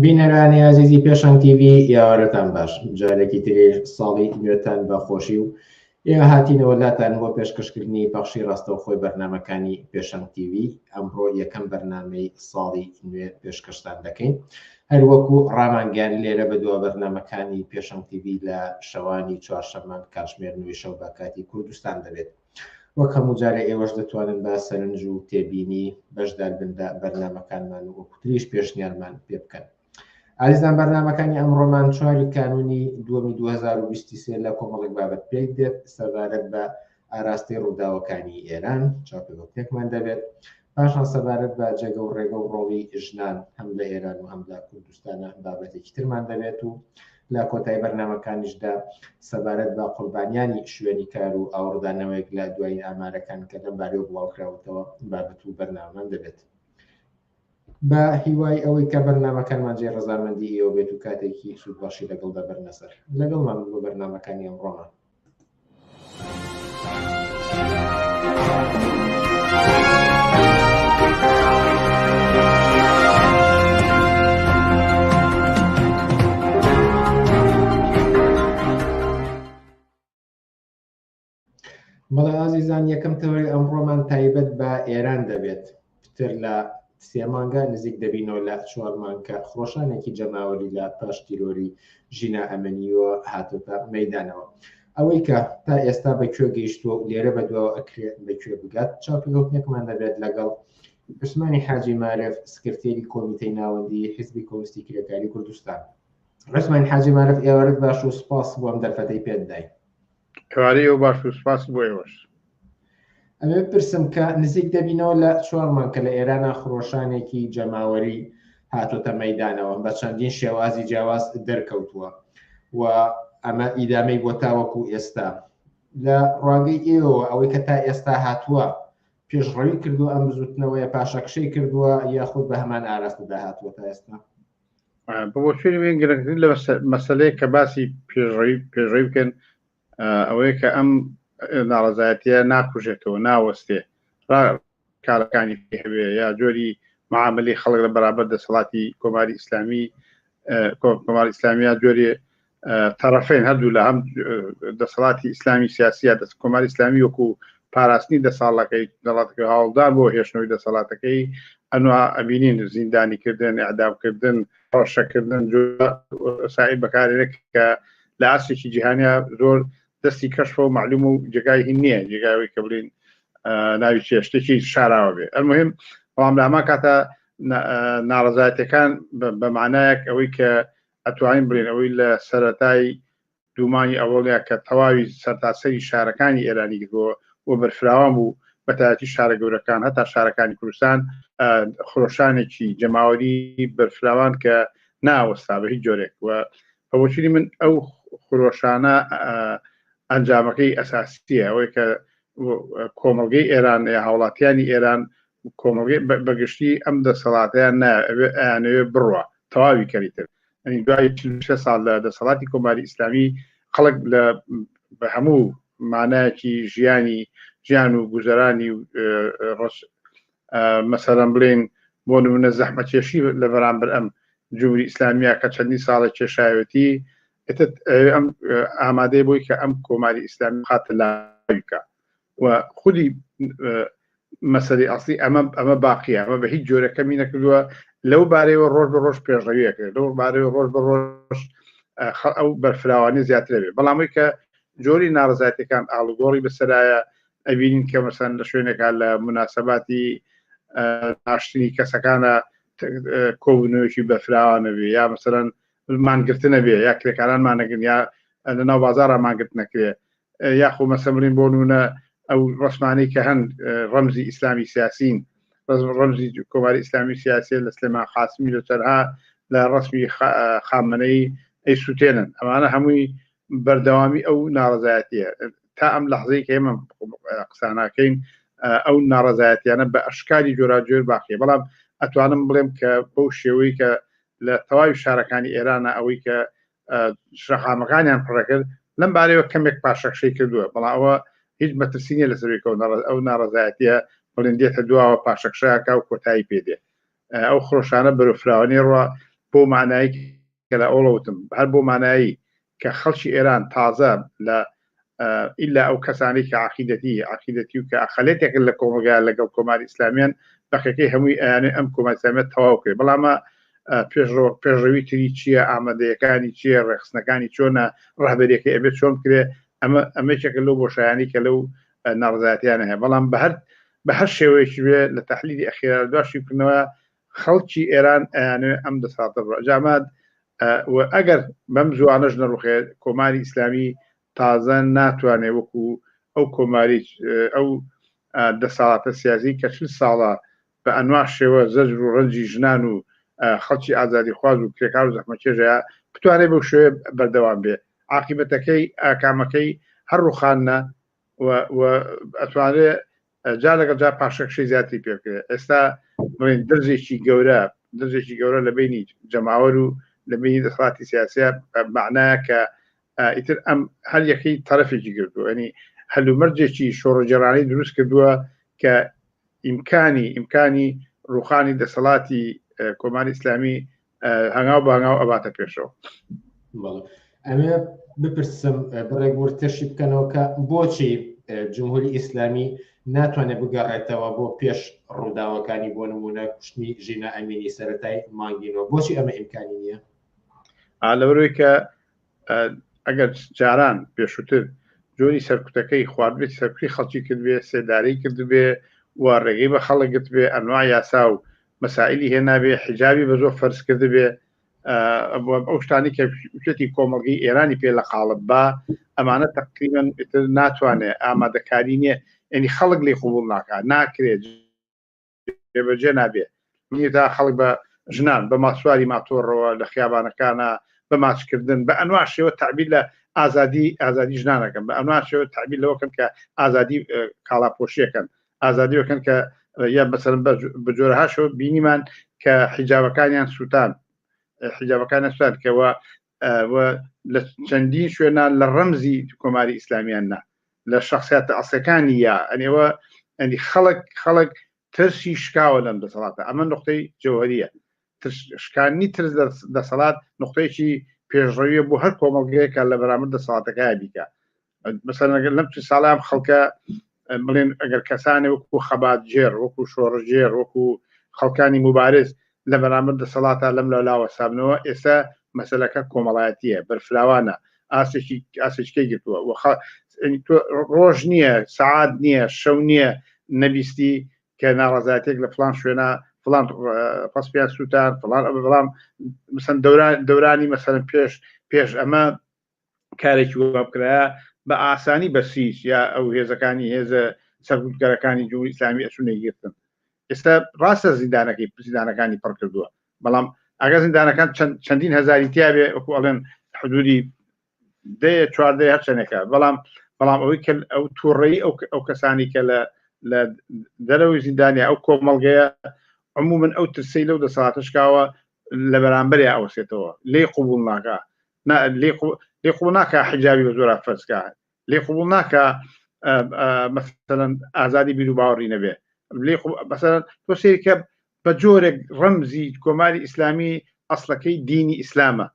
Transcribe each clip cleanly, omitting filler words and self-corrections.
بینەرانی عزیزی پێشەنگ تیڤ یاوەرەتان باش، جارێکی ترێژ ساڵی نوێتان بەخۆشی و ئێوە هاتینەوە لاتان بۆ پێشکەشکردنی بەخشی ڕاستەوخۆی بەرنامەکانی پێشەنگ تیڤ. ئەمڕۆ یەکەم بەرنامەی ساڵی نوێ پێشکەشتان دەکەین، هەروەکو ڕامانگەیان لێرە بەدووە بەرنامەکانی پێشەنگ تیڤ لە شەوانی چوارشەممە کاتژمێر 9 شەو بە کاتی کوردستان دەبێت. وەک هەموو جارە ئێوەش دەتوانن بە سەرنج و تێبینی بەشدار بن لە بەرنامەکانمان و وەکوتریش پێشنیارمان پێ بکەن. عزیزان، بەرنامەکانی ئەمڕۆمان 4 کانونی 2023 لە کۆمەڵێک بابەت پێک دێت، سەبارەت بە ئاراستی ڕووداوەکانی ئێران چاپێکمان دەبێت، پاشان سەبارەت بە جێگە و ڕێگە و ڕۆڵی ژنان هەم لە ئێران و هەم لە کوردستانە بابەتێکی ترمان دەبێت و لە کۆتایی بەرنامەکانیشدا سەبارەت بە قوربانیانی شوێنی کار و ئاوردانەوەیەک لە دوای ئامارەکان کە لەم بارەوە بڵاوکراوەتەوە بابەت و بەرنامەمان دەبێت. بە هیوای ئەوەی کە بەرنامەکانمان جێ ڕەزامەندی ئێوە بێت و کاتێکی سوودبەخشی لەگەڵدا بەرنەسەر لەگەڵمان بۆ بەرنامەکانی ئەمڕۆمان. بەڵێ ئازیزان، یەکەم تەوەری ئەمڕۆمان تایبەت بە ئێران دەبێت. پتر لە 3 مانگە نزیک دەبینەوە لە 4 مانگە خڕۆشانێکی جەماوەری لە پاش تیرۆری ژینە ئەمەنیوە هاتوتە مەیدانەوە. ئەوەی کە تا ئێستا بەکوێ گەیشتووە لێرە بەدواوە ئەکرێت بەکوێ بگات، چاپلۆتنێکمان دەبێت لەگەڵ عوسمانی حاجی مارف، سکرتێری کۆمیتەی ناوەندی حیزبی کۆمونیستی کرێکاری کوردستان. عوسمانی حاجی مارف، ئێوارت باش و سپاس بۆ ئەم دەرفەتەی پێدای. کاری و باش و سپاس بۆ ئێوەش. ئەمێ بپرسم کە نزیک دەبینەوە لە 4 مانگە لە ئێرانە خڕۆشانێکی جەماوەری هاتۆتە مەیدانەوە، بە چەندین شێوازی جیاواز دەرکەوتووە و ئەمە ئیدامەی بۆ تاوەکو ئێستا. لە ڕوانگەی ئێوە ئەوەی کە تا ئێستا هاتووە پێشڕەوی کردو ئەم بزوتنەوەی پاشەکشەی کردووە یاخود بە هەمان ئاراستەدا هاتووە تا ئێستا؟ بۆچێنی وێن گرنگترین لە مەسەلەیە کە باسی پێشڕەوی بکەن ئەوەیە کە ئەم ناڕەزایەتیە ناکوژێتەوە، ناوەستێ، کارەکانی پێ هەبێ یا جۆری معاملەی خەڵک لە بەرامبەر دەسەڵاتی کۆماری ئیسلامی یا جۆری تەرەفین هەردوو لە هەم دەسەڵاتی ئیسلامی سیاسیە کۆماری ئیسلامی وەکو پاراستنی دەساڵەکەی دەڵاتەکە هاوڵدار بۆ هێشتنەوەی دەسەڵاتەکەی ئەنوا ئەبینین زیندانیکردن، ئەعدامکردن، ڕەشەکردن، سای بەکارێنێک کە لە ئاسێکی جیهانیا زۆر دەستی کەشف و معلوم و جێگای هین نییە، جێگاوی کە بڵین ناوی چێ شتێکی شاراوە بێ. ئەلمهم بەڵام لە هەمان کاتە ناڕەزایەتەکان بە معنایەک ئەوەی کە ئەتوانین بڵین ئەوەی لە سەرەتای دوومانی ئەوەڵەیە کە تەواوی سەرتاسەری شارەکانی ئێرانی گرتووە و بەرفراوان بوو، بەتایەتی شارە گەورەکان هەتا شارەکانی کوردستان خڕۆشانێکی جەماوەری بەرفراوان کە ناوەستا بە هیچ جۆرێک. و ئەوەچینی من ئەو خڕۆشانە ئەنجامەکەی ئەساسیە ئەوەی کە کۆمەڵگەی ئێران یا هاوڵاتیانی ئێران کۆمەڵگەی بەگشتی ئەم دەسەڵاتیان ئەیانەوێ بڕوە تەواوی کەریتر. ئەنی دوای 46 ساڵ لە دەسەڵاتی کۆماری ئیسلامی خەڵک بە هەموو مانایەکی ژیان و گوزەرانی و مەسەڵەن بڵێن بۆ نمونە زەحمەتکێشی لە بەرامبەر ئەم جمهوری ئیسلامیە کە چەندین ساڵە کێشایەتی ئەم ئامادەی بۆی کە ئەم کۆماری ئیسلامی خاتە لاویکە و خودی مەسەلەی ئەسڵی ئەمە باقیە، ئەمە بە هیچ جۆرەکەمی نەکردووە. لەو بارەیەوە ڕۆژ بە ڕۆژ پێشڕەویەکرد، لەو بارەیەوە ڕۆژ بە ڕۆژ ئەو بەرفراوانی زیاتر بێ. بەڵامی کە جۆری ناڕزایەتەکان ئاڵوگۆڕی بەسەرایە ئەبینین کە مەسەن لە شوێنێکە لە مناسەباتی ناشتنی کەسەکانە کۆبوونەوەیکی بەرفراوانە بێ، یا مەسەرەن مانگرتنە بێ، یا کرێکاران نەگرن، یا لەناو بازاڕە مانگرت نەکرێ، یاخۆ مەسەمرین بۆ نمونە ئەو ڕسمانەی کە هەند ڕەمزی ئیسلامی سیاسین، ڕەمزی کۆماری ئیسلامی سیاسی لە سلێمان قاسمی لەسەرها لە ڕسمی خامنەی ئەی سووتێنن. ئەمانە هەمووی بەردەوامی ئەو ناڕزایەتیە. تا ئەم لەحظەی کە ئێمە قساناکەین ئەو ناڕزایەتیانە بە ئەشکالی جۆراجۆر باقیە. بەڵام ئەتوانم بڵێم کە بەو شێوەی کە لە تەواوی شارەکانی ئێرانە ئەوەی کە شەقامەکانیان پڕەکرد لەم بارەوە کەمێک پاشەخشەی کردووە بەڵام ئەوە هیچ مەترسینە لەسەرێکەوە ئەو ناڕەزایەتیە بڵێن دێتە دواوە پاشەخشەیەکە و کۆتایی پێدێ ئەو خۆشانە بەرەفراوانی ڕوا بۆ مانایی کە لە ئەوڵەوتم هەر بۆ مانایی کە خەڵکی ئێران تازە لە ئیلا ئەو کەسانی کە عقیدەتی و کە ئەخەلێتێک لە کۆمەلگا لەگەڵ کۆماری ئیسلامیان بەخێکەی هەمووی ئەیانێ ئەم کۆماری ئیسلامیەت تەواو کرد بەڵامە پێشڕەوی تری چییە ئامادەیەکانی چییە ڕێخستنەکانی چۆنە ڕاهبەریەکەی ئەبێت چۆن کرێ ئەمەیەکێکە لەو بۆشایانی کە لەو ناڕزایەتیانە هەیە بەڵام بە هەر شێوەیەکی بێ لە تەحلیلی ئەخێرا دواشی بکردنەوە خەڵکی ئێران ئەیانێ ئەم دەساتە جامات ئەگەر بەم زوانەش نەڕوخێت کۆماری ئیسلامی تازە ناتوانێ وەکو ئەو کۆماری ئەو دەسەڵاتە سیاسی کە 40 ساڵە بە ئەنوا شێوە زەجر و ڕەنجی ژنان و خەڵکی ئازادی خواز و کرێکار و زەحمەکێژەیە بتوانێت بەو شوێ بەردەوام بێ عاقبەتەکەی ئاکامەکەی هەر ڕوخانە ئەتوانێت جا لەگەڵ جا پاشەخشەی زیاتری پێ بکرێت ئێستا دەرزێکی گەورە لە بینی جەماوەر و لە بینی دەسەڵاتی سیاسیە معنایە کە ئیتر ئەم هەر یەکەی تەرەفێکی کردووە ینی هەلومەرجێکی شۆڕەجێڕانی دروست کردووە کە ئیمکانی ڕوخانی دەسەڵاتی کۆماری ئیسلامی هەنگاو بە هەنگاو ئەباتە پێشەوە ئەمێ بپرسم بڕێک وەرتەشی بکەنەوە کە بۆچی جمهوری ئیسلامی ناتوانێت بگەڕێتەوە بۆ پێش ڕووداوەکانی بۆ نمونە کوشتنی ژینە ئەمینی سەرەتای مانگینەوە بۆچی ئەمە ئیمکانی نییە لەبەرەوەی کە ئەگەر جاران پێشووتر جۆری سەرکوتەکەی خواردبێتی سەرکوی خەڵکی کردبێ سێداری کردبێ و ڕێگەی بە خەڵکت بێ ئەنوا یاسا و مەسائلی هێنابێ حیجابی بە زۆر فەرز کردبێ ئەو شتانی کە وشێتی کۆمەڵگەی ئێرانی پێ لە قاڵب با ئەمانە تقریباً ناتوانێت ئامادەکاری نییە ینی خەڵک لێ قبول ناکات ناکرێت جێبەجێ نابێت تا خەڵک بە ژنان بە ماسواری ماتۆڕەوە لە خیابانەکانە بە ماچکردن بە ئەنوا شێوە تعبیر لە ئازادی ژنانەکەن بە ئەنوا شێوە تعبیر لەوەکەن کە ئازادی کاڵاپۆشیەکەن ئازادیەکەن کە یا بەسەر بە جۆرەها شەوە بینیمان کە حیجابەکانیان سووتان کەەوە لە چەندین شوێنان لە ڕەمزی کۆماری ئیسلامیاننا لە شخصیات ئەسەکانی یا ئەنێوە ئەنی خەڵک ترسی شکاوە لەم دەسەڵاتە ئەمە نقطەی جەوهریە شکانی ترس دەسەڵات نقطەیەکی پێشڕەویە بۆ هەر کۆمەڵگەیەکە لە بەرامبەر دەسەڵاتەکەی بیکە مەسەڵەن لەم ساڵام خەڵکە بڵێن ئەگەر کەسانێ وەکو خەباتجێر وەکو شۆڕژێر وەکو خەڵکانی مبارز لە بەرامبەر دەسەڵاتە لەم لەلاوە سابنەوە ئێستا مەسەلەکە کۆمەڵایەتیە بەرفراوانە ئاسێچکەی گرتووە ڕۆژ نییە سعات نییە شەو نییە نەبیستی کە ناڕەزایەتێک لە فلان شوێنە فلان پەسپیان سووتان فلان بەڵام مثلا دەورانی مەسەلەن پێش ئەمە کارێکی وە بکرایە بە ئاسانی بەسیج یا ئەو هێزەکانی هێزە سەرکوتگەرەکانی جمهوری ئیسلامی ئەچوونە گرتن ئێستا ڕاستە زیندانەکانی پڕ کردووە بەڵام ئەگەر زیندانەکان چەندین هەزاری تیاابێ وەکو ئەڵێن حدودی 14 هەر چەندێکە بەڵام ئەوەی کە ئەو تووڕێی ئەو کەسانی کە لە دەرەوەی زیندانیا ئەو کۆمەڵگەیە عمومەن ئەو ترسەی لەو دەسەڵاتشکاوە لە بەرامبەری ئەوەسێتەوە لێ قوبوڵ ناکە لێ قوبوڵ ناکە حیجابی بە زۆرا فەرزکە لێ قوبوڵ ناکە مەسەلەن ئازادی بیر و باوەڕی نەبێ مثلا تۆ سێکە بە جۆرێک ڕەمزی کۆماری ئیسلامی ئەسڵەکەی دینی ئیسلامە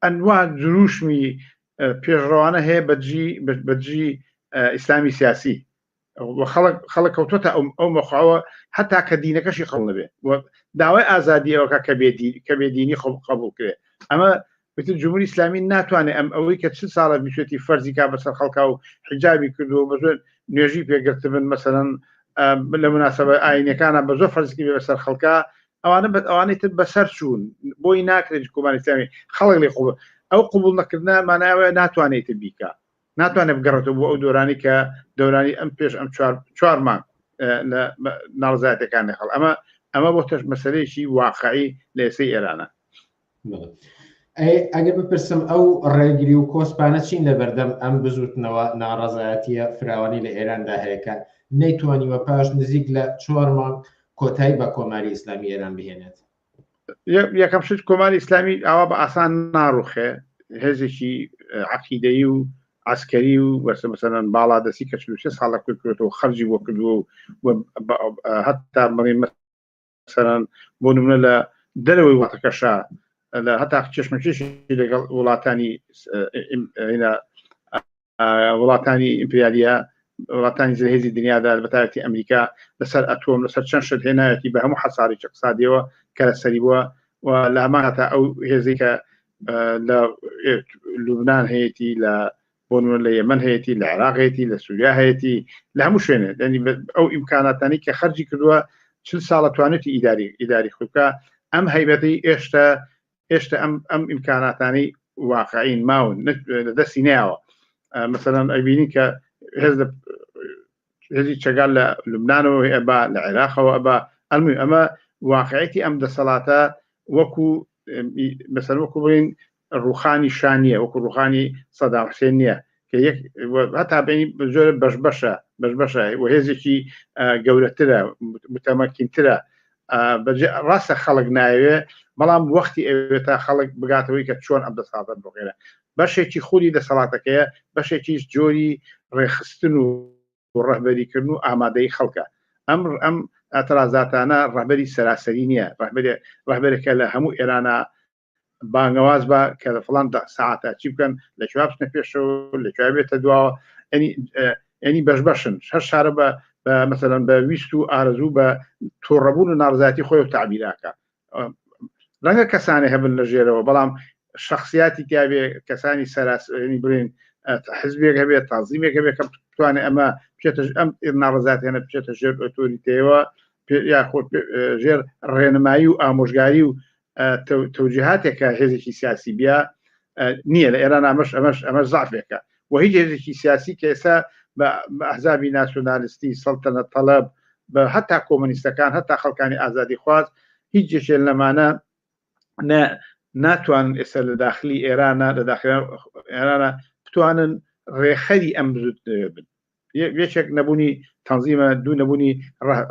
ئەنوا دروشمی پێشڕەوانە هەیە بەجی ئیسلامی سیاسی خەڵک کەوتۆتە ئەو مەخواوە هەتا کە دینەکەشی خەڵ نەبێ داوای ئازادی ئەوەکە کە بێدینی قبول کرێ ئەمە جمهوری ئیسلامی ناتوانێت ئەم ئەوەی کە 40 ساڵە بشێتی فەرزی کا بەسەر خەڵکا و حیجابی کردو بە زۆر نوێژی پێگرتبن مەسەلەن لە مناسبە ئاینەکانە بە زۆر فەرزی بێ بەسەر خەڵکا ئەوانەی تر بەسەر چوون بۆی ناکرێت کۆماری ئیسلامی خەڵک لێ قوبول ئەو قوبول نەکردنە مانایەوە ناتوانێت بیکە ناتوانێت بگەڕێتەوە بۆ ئەو دۆرانی کە دەورانی ئەم پێش ئەم 4 مانگ لە ناڕزایەتەکانی خەڵ ئەمە بۆ تەش مەسەلەیەکی واقعی لە ئێسەی ئێرانە ئەگەر بپرسم ئەو ڕێگری و کۆسپانە چین لە بەردەم ئەم بزوتنەوە ناڕەزایەتیە فراوانی لە ئێراندا هەیەکە نەیتوانیوە پاش نزیک لە 4 مانگ کۆتایی بە کۆماری ئیسلامی ئێران بهێنێت یەکەم شت کۆماری ئیسلامی ئەوە بە ئاسان ناڕوخێ هێزێکی عەقیدەیی و عسکەری و مەسەلەن باڵادەسی کە 46 ساڵە کردوێتەوە خەرجی بۆ کردووە و هەتا بڵێن مەسەلەن بۆ نمونە لە دەرەوەی وڵاتەکەشا لە هەتا چێشمەکێشی لەگەڵ وڵاتانی ئیمپریالیە وڵاتانی هێزی دنیادا بەتایبەتی ئەمریکا لەسەر ئەتۆم لەسەر چەند شت هێنایەتی بە هەموو حەسارێکی اقتصادیەوە کە لەسەری بووە و لە هەمان هەتا ئەو هێزی کە لە لوبنان هەیەی لە بۆ نمونە لە یەمەن هەیەی لە عێراق هەیەی لە سووریا هەیەی لە هەموو شوێنێ ئەو ئیمکاناتانی کە خەرجی کردووە 40 ساڵە توانێتی ئیداری خوکە ئەم هەیبەتی ئێشتا ئەم ئیمکاناتانی واقعین ماون لە دەستی نەیەوە مثلەن ئەبینی کە هێزی چەگال لە لوبنانەوە ئەبا لە عێراقەوە ئەبا ئەمە واقعیەتی ئەم دەسەڵاتە وەکو مثلا وەکو بڵین ڕوخانی شانیە وەکو ڕوخانی سەدام حوسێن نییە کە هەتا بینی زۆر بەشبەشە و هێزێکی گەورەترە متەمەکینترە ڕاستە خەڵک ناوێ بەڵام وەختی ئەوێت تا خەڵک بگاتەوەی کە چۆن ئەم دەسەڵاتە بڕێنە بەشێکی خولی دەسەڵاتەکەیە بەشێکی جۆری ڕێخستن و ڕەهبەریکردن و ئامادەی خەڵکە ئەم ئەترازاتانە ڕەهبەری سەراسەری نییە ڕەهبەرێکە لە هەموو ئێرانە بانگەواز بە کە لە فڵان ساعتە چی بکەن لە کوێ بچنە پێشەوە لە کوێ بێتە دواوە ئەنی بەشبەشن هەر شارە بە مثلەن بە ویست و ئارەزوو بە تۆڕەبوون و ناڕزاتی خۆی و تعبیراکە ڕەنگە کەسانی هەبن لە ژێرەوە بەڵام شخصیاتی تیاوێ کەسانی سەراسەری بڵێن حزبێک هەبێت تازیمێک هەبێت کە بتوانێت ئەمە بچێتە ئەم ناڕزات هێنە بچێتە ژێر ئۆتۆریتەوە یاخۆ ژێر ڕێنمایی و ئامۆژگاری و تەوجیهاتێکە هێزێکی سیاسی بیا نییە لە ئێران ئەمەش زعفێکە و هیچ هێزێکی سیاسی کە ئێستا بە ئەحزابی ناسیۆنالیستی سەڵتەنە تەڵەب بە هەتا کۆمۆنیستەکان هەتا خەڵکانی ئازادی خواست هیچ جێشێن لەمانە ناتوانن ئێستا لە داخلی ئێرانە لە داخلی ئێرانە بتوانن ڕێخەری ئەم بزوت بن یەکێک نەبوونی تەنزیمە دوو نەبوونی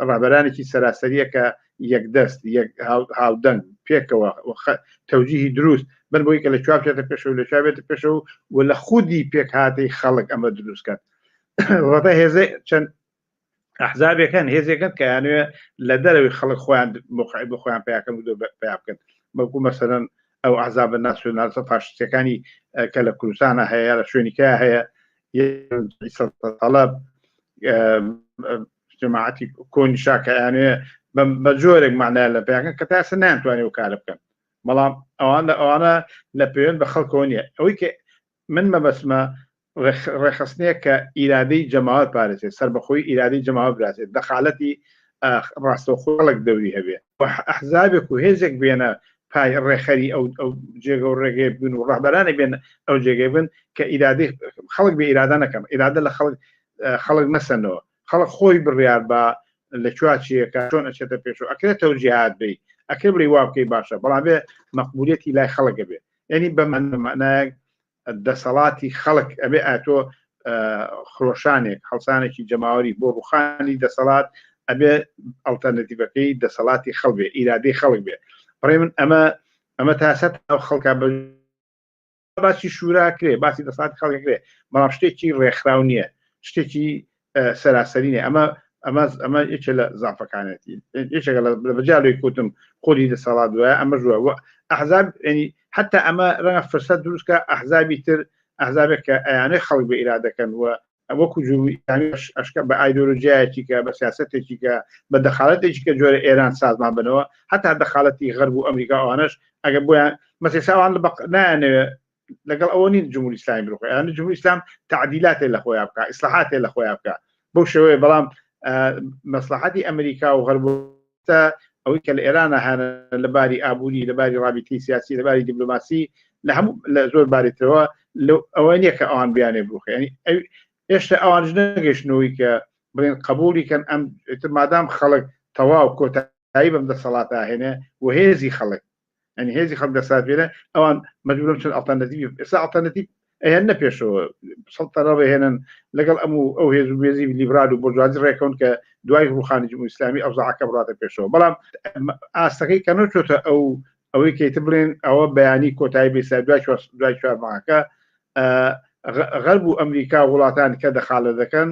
ڕابەرانێکی سەراسەریە کە یەکدەست هاودەنگ پێکەوە تەوجیهی دروست بن بۆی کە لە کوێ بچێتە پێشەوە لە کوێ بێتە پێشەوە و لە خودی پێکهاتەی خەڵک ئەمە دروستکات ڕەتە هێزە چەند ئەحزابێکەن هێزێکن کە یانوێ لە دەرەوەی خەڵک خۆیان بۆ خۆیان پیاکەن و پیا بکەن بەڵکو مەسەلەن ئەو ئەحزاب ناسیۆنالیستە فاشیستەکانی کە لە کوردستانە هەیە لە شوێنیکە هەیە تەڵەب جەماعەتی کۆنیشا کە یانوێ بە جۆرێک معنای لە پیاکەن کە تا ئێستا ناتوانێت و کارە بکەن بەڵام ئەوانە لە پەیوەند بە خەڵکەوە نییە ئەوەی کە من مەبەسمە ڕێخستنەیە کە ئیرادەی جەماعەت پارێزێت سەربەخۆی ئیرادەی جەماعەت براسێت دەخالەتی ڕاستەوخۆڵک دەوری هەبێ ئەحزابێک و هێزێک بێنە پای ڕێخەری ئەو جێگە و ڕێگەی بن و ڕەهبەرانێک بێن ئەو جێگەی بن کە ئیرادەی خەڵک بێ ئیرادە نەکەم ئیرادە لە خەڵک مەسەنەوە خەڵک خۆی بڕیار بە لە کوواچیەکە چۆن ئەچێتە پێشەوە ئەکرێت تەوجیهات بێ ئەکرێ بڵێ وا بکەی باشە بەڵام بێ مەقبولیەتی لای خەڵکە بێ یعنی بە معنایەک دەسەڵاتی خەڵک ئەبێ ئاتۆ خرۆشانێک هەڵسانێکی جەماوەری بۆ ڕوخانی دەسەڵات ئەبێ ئەڵتەرنەتیڤەکەی دەسەڵاتی خەڵک بێ ئیرادەی خەڵک بێ بڕێ من ئەمە تاسەت ئەو خەڵکە باسی شورا کرێ باسی دەسەڵاتی خەڵک کرێ بەڵام شتێکی ڕێکخراو نییە شتێکی سەراسەری نیە ئەمە یەکێ لە زعفەکانێتی یەکێکە لە بەجاروی کوتم خۆری دەسەڵات وایە ئەمە ژووە ئەحزاب ینی حتا ئەمە ڕەنگە فرسەت دروستکە ئەحزابی تر ئەحزابێک کە ئەیانەی خەڵک بە ئیرادەکەن وە وەکو ئەشکە بە ئایدۆلۆژیایەکی کە بە سیاسەتێکی کە بە دەخالەتێکی کە جۆرە ئێران سازمان بنەوە هەتا دەخالەتی غەرب و ئەمریکا ئەوانەش ئەگە بۆیان مەسێساوان نایانەوێت لەگەڵ ئەوە نین جمهوری ئیسلامی بڕۆ یانە جمهوری ئیسلام تعدیلاتێ لە خۆیان بکە ئیسلاحاتێ لە خۆیان بکە بەو شێوەیە بەڵام مەسلحەتی ئەمریکا و غەرب ئەوەی کە لە ئێرانە هەنە لەباری ئابووری لەباری رابطەی سیاسی لەباری دیپلۆماسی لە هەموو لە زۆر باریترەوە ئەوە نییە کە ئەوان بیانێ بڕوخێ ینی ئێشتا ئەوانش نەگەشتنەوەی کە بڵێن قبولیکەن ئەم مادام خەڵک تەواو کۆتایی بەم دەسەڵاتە هێنێ و هێزی خەڵک ئەنی هێزی خەڵک دەسات بێنە ئەوان مەجبورن چەند ئەڵتەرنەتیڤ ئێستا ئەڵتەرنەتیڤ ئەهێنە پێشەوە سەڵتەرەوە هێنن لەگەڵ ئەو هێز و بێزی لیبرال و بۆرژوازی ڕێکەون کە دوای ڕوخانی جمهوری ئیسلامی ئەوزاعەکە بڕاتە پێشەوە بەڵام ئاستەکەی کە نەچۆتە ئەو ئەوەی کەیتە بڵێن ئەوە بەیانی کۆتایی بێسا دوای 4 مانگەکە غەرب و ئەمریکا وڵاتان کە دەخالە دەکەن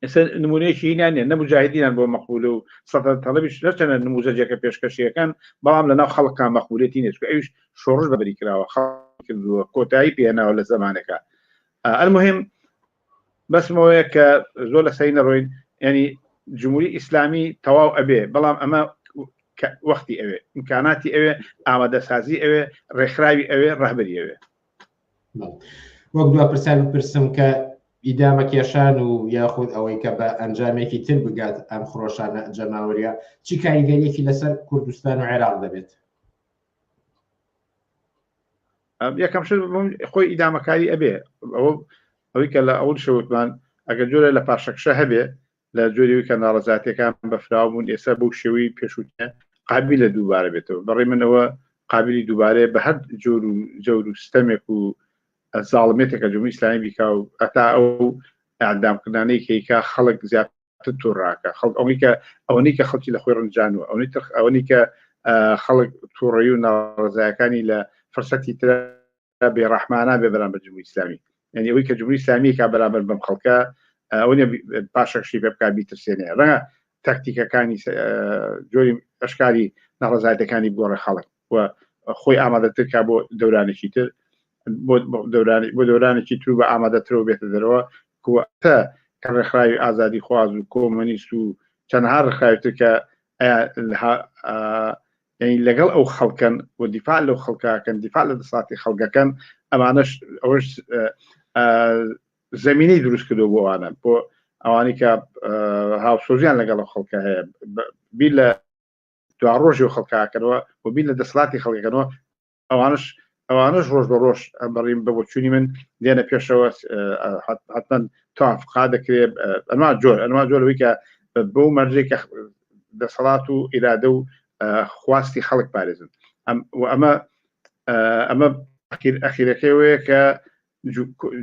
ئێستا نمونەیەکی هینیانە نەمجاهدینان بۆ مەقبول و سەدەن تەڵەبیش نەچەنە نموزەجێکە پێشکەشیەکەن بەڵام لەناو خەڵکان مەقبولێتی نێت ئەویش شۆڕش بەبری کراوە خەڵک کردووە کۆتایی پێناوە لە زەمانێکە المهم بەسمەوەیە کە زۆر لە سەری نەڕۆین ینی جمهوری ئیسلامی تەواو ئەبێ بەڵام ئەمە وەختی ئەوێ ئیمکاناتی ئەوێ ئامادەسازی ئەوێ ڕێکخراوی ئەوێ ڕەهبەری ئەوێ وەک دوا پرسیار بپرسم کە ئیدامە کێشان و یاخود ئەوەی کە بە ئەنجامێکی تر بگات ئەم خڕۆشانە جەماوەریە چی کاریگەریەکی لەسەر کوردستان و عێراق دەبێت یەکەم شت خۆی ئیدامەکاری ئەبێ ئەوەی کە لە ئەوڵ شەوتمان ئەگەر جۆرە لە پاشەکشە هەبێ لە جۆریوی کە ناڕەزاتەکان بەفراو بوون ئێستا بەو شێوەی پێشوتە قابل لە دووبارە بێتەوە بەڕێ منەوە قابلی دووبارێ بە هەر جۆر و سیستەمێک و زاڵمێتێکە جمهوری ئیسلامی بیکا و ئەتا ئەو ئەعدامکردانەی کەیکا خەڵک زیاتر تووڕاکە ئەوەی کە خەڵکی لە خۆی ڕەنجانوە ئەوەی کە خەڵک تووڕەیی و ناڕەزایەکانی لە فرسەتی تر بێڕەحمانە بێ بەرامبەر جمهوری ئیسلامی یعنی ئەوەی کە جمهوری ئیسلامی کا بەرامبەر بەم خەڵکە ئەوە پاشەکشی پێ بکات بیترسێنێ ڕەنگە تاکتیکەکانی جۆری ئەشکاری ناڕەزایەتەکانی بۆ ڕێ خەڵک و خۆی ئامادەتر کا بۆ دەورانێکی تر بۆ دەورانێکی تر بە ئامادەترەوە بێتە دەرەوە کوتە کە ڕێکخراوی ئازادی خواز و کۆمۆنیست و چەندها ڕێکخراوتر کە لەگەڵ ئەو خەڵکن و دیفاع لەو خەڵکەکەن دیفاع لە دەسڵاتی خەڵکەکەن ئەمانەش ئەوش زمینەی دروست کردو بۆ ئەوانە بۆ ئەوانی کە هاوسۆزیان لەگەڵ خەڵکە هەیە بیر لە دوا ڕۆژی خەڵکەکەنەوە و بیر لە دەسڵاتی خەڵکەکەنەوە ئەوانش ڕۆژ بە ڕۆژ بەڕیم بە بۆچوونی من دێنە پێشەوە حتمما تافقا دەکرێت ئەنوا جۆرەوەی کە بۆ مەرجێکە دەسەڵات و ئیرادە و خواستی خەڵک پارێزن ئەمە ئەخیرەکەوەیە کە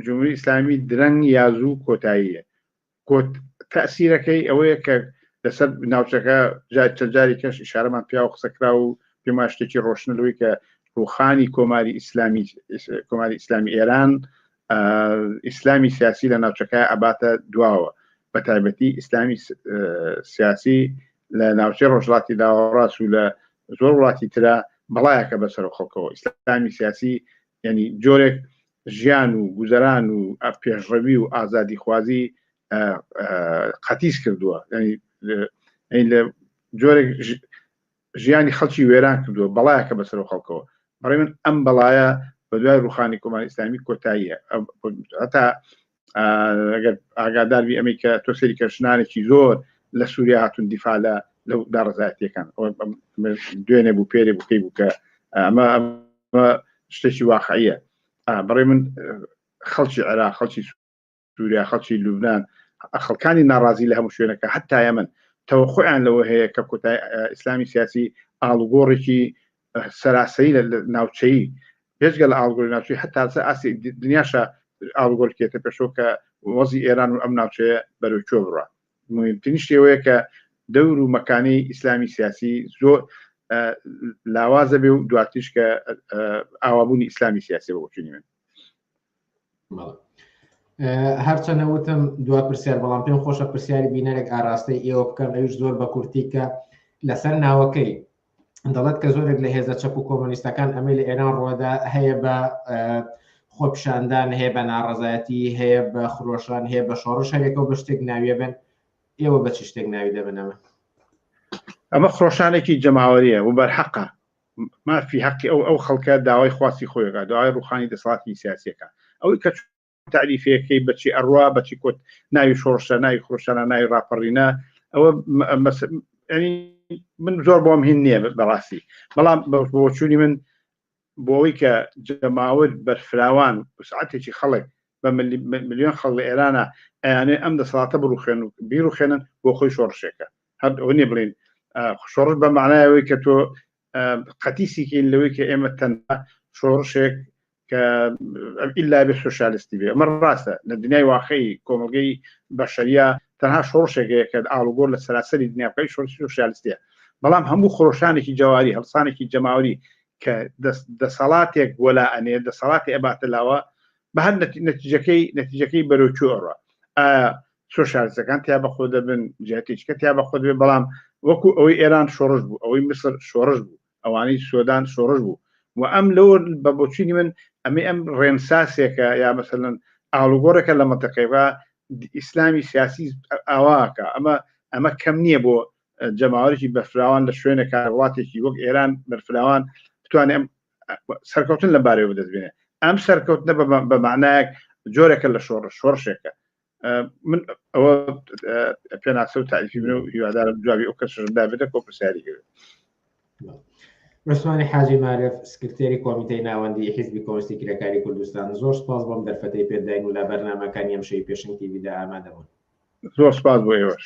جمهوری ئیسلامی درەنگ یازوو کۆتاییە تەسیرەکەی ئەوەیە کە لەسەر ناوچەکە چەند جاری کەش ئیشارەمان پیا و قسەکرا و پێما شتێکی ڕۆشنەوەی کە ڕوخانی کۆماری ئیسلامی ئێران ئیسلامی سیاسی لە ناوچەکە ئەباتە دواوە بە تایبەتی ئیسلامی سیاسی لە ناوچەی ڕۆژهەڵاتی داوەڕاست و لە زۆر وڵاتی ترە بەڵایەکە بەسەر خەڵکەوە ئیسلامی سیاسی یعنی جۆرێک ژیان و گوزەران و پێشڕەوی و ئازادی خوازی قەتیس کردووە لە جۆرێک ژیانی خەڵکی وێران کردووە بەڵایەکە بەسەر خەڵکەوە بەڕێ من ئەم بەڵایە بە دوای ڕوخانی کۆماری ئیسلامی کۆتاییە هەتا ئەگەر ئاگاداربی ئەمەی کە تۆ سەری کەشنانێکی زۆر لە سووریا هاتون دیفاع لەو داڕزایەتیەکان دوێنێ بوو پێرێ بووکەی بوو کە ئەمە شتێکی واقعیە بەڕێ من خەڵکی عێراق خەڵکی سووریا خەڵکی لوبنان خەڵکانی ناڕازی لە هەموو شوێنەکە حتا یەمەن تەوەقعیان لەوە هەیە کە کۆتای ئیسلامی سیاسی ئاڵوگۆڕێکی سەراسەری لە ناوچەیی پێشگە لە ئاڵگۆڕی ناوچەی حتا ئاسی دنیاشە ئاڵگۆڕکێتە پێشەوە کە وەزی ئێران و ئەم ناوچەیە بەرەوچۆ بڕە مهمترین شتێوەیە کە دەور و مەکانەی ئیسلامی سیاسی زۆر لاوازە بێ و دواتیش کە ئاوابوونی ئیسلامی سیاسی بە بۆچوونی من هەرچەندە وتم دوا پرسیار بەڵام پێم خۆشە پرسیاری بینەرێک ئاراستەی ئێوە بکەم ئەوش زۆر بە کورتی کە لەسەر ناوەکەی دەڵێت کە زۆرێک لە هێزە چەپ و کۆمۆنیستەکان ئەمەی لە ئێران ڕۆدا هەیە بە خۆپشاندان هەیە بە ناڕەزایەتی هەیە بە خرۆشان هەیە بە شۆڕش هەرێکەوە بە شتێک ناویە بن ئێوە بە چ شتێک ناوی دەبنەوە ئەمە خرۆشانێکی جەماوەریە و بەرحەقە مافی حەقی ئەو خەڵکە داوای خواستی خۆیەکە داوای ڕوخانی دەسەڵاتی سیاسیەکە ئەوەی کە تعریفەکەی بەچی ئەڕوا بەچی کۆت ناوی شۆڕشە ناوی خرۆشانە ناوی ڕاپەڕینە ئەوە من زۆر بۆم هین نییە بەڕاستی بەڵام بۆچوونی من بۆەوەی کە جەماوەر بەرفراوان سعاتێکی خەڵک بە ملیۆن خەڵ لە ئێرانە ئەیانێ ئەم دەسەڵاتە بڕوخێن و بیرروخێنن بۆ خۆی شۆڕشێکە هەر ئەوە نیە بڵین شۆڕش بە معنایەوەی کە تۆ قەتیسیکەین لەوەی کە ئێمە تەنها شۆڕشێک کە ئیلا بێ سۆشیالیستی بێ ئەمە ڕاستە لە دنیای واقعی کۆمەلگەی بەشەریە تەنها شۆڕشێکەیە کە ئاڵوگۆڕ لە سەراسەری دنیا بکەی شۆڕشی سۆشیالیستیە بەڵام هەموو خۆشانێکی جواری هەڵسانێکی جەماوری کە دەسەڵاتێک وەلا ئەنێ دەسەڵاتی ئەباتە لاوە بە هەر نەتیجەکەی بەرەوچۆڕە سۆشالیستەکان تیا بەخۆ دەبن جاتێککە تیا بەخۆ دەبێت بەڵام وەکو ئەوەی ئێران شۆڕش بوو ئەوەی مصر شۆڕش بوو ئەوانەی سۆدان شۆڕش بوو و ئەم لەوە بە بۆچینی من ئەم ڕێنساسێکە یا مەسەلەن ئاڵوگۆڕێکە لە مەتەقەیەوە ئیسلامی سیاسی ئاواکە ئەمە کەم نییە بۆ جەماوەرێکی بەرفراوان لە شوێنە کارواتێکی وەک ئێران بەرفراوان بتوانێت سەرکەوتن لەبارەوە بدەستبێنێ ئەم سەرکەوتنە بە معنایەک جۆرێکە لە شۆڕشێکە من ئەوە پێناسە و تاریفی بنە و هیوادارم جوابی ئەو کەسشدا بێتە کۆپرسیاری کرد. ڕسمانی حاجی مارف سکرتێری کۆمیتەی ناوەندی حیزبی کۆمستی کرێکاری کوردستان زۆر سپاس بۆم دەرفەتەی پێداین و لە بەرنامەکانی ئەم شەوی پێشنگ تیڤیدا ئامادەبوون. زۆر سپاس بۆ ئێوەش.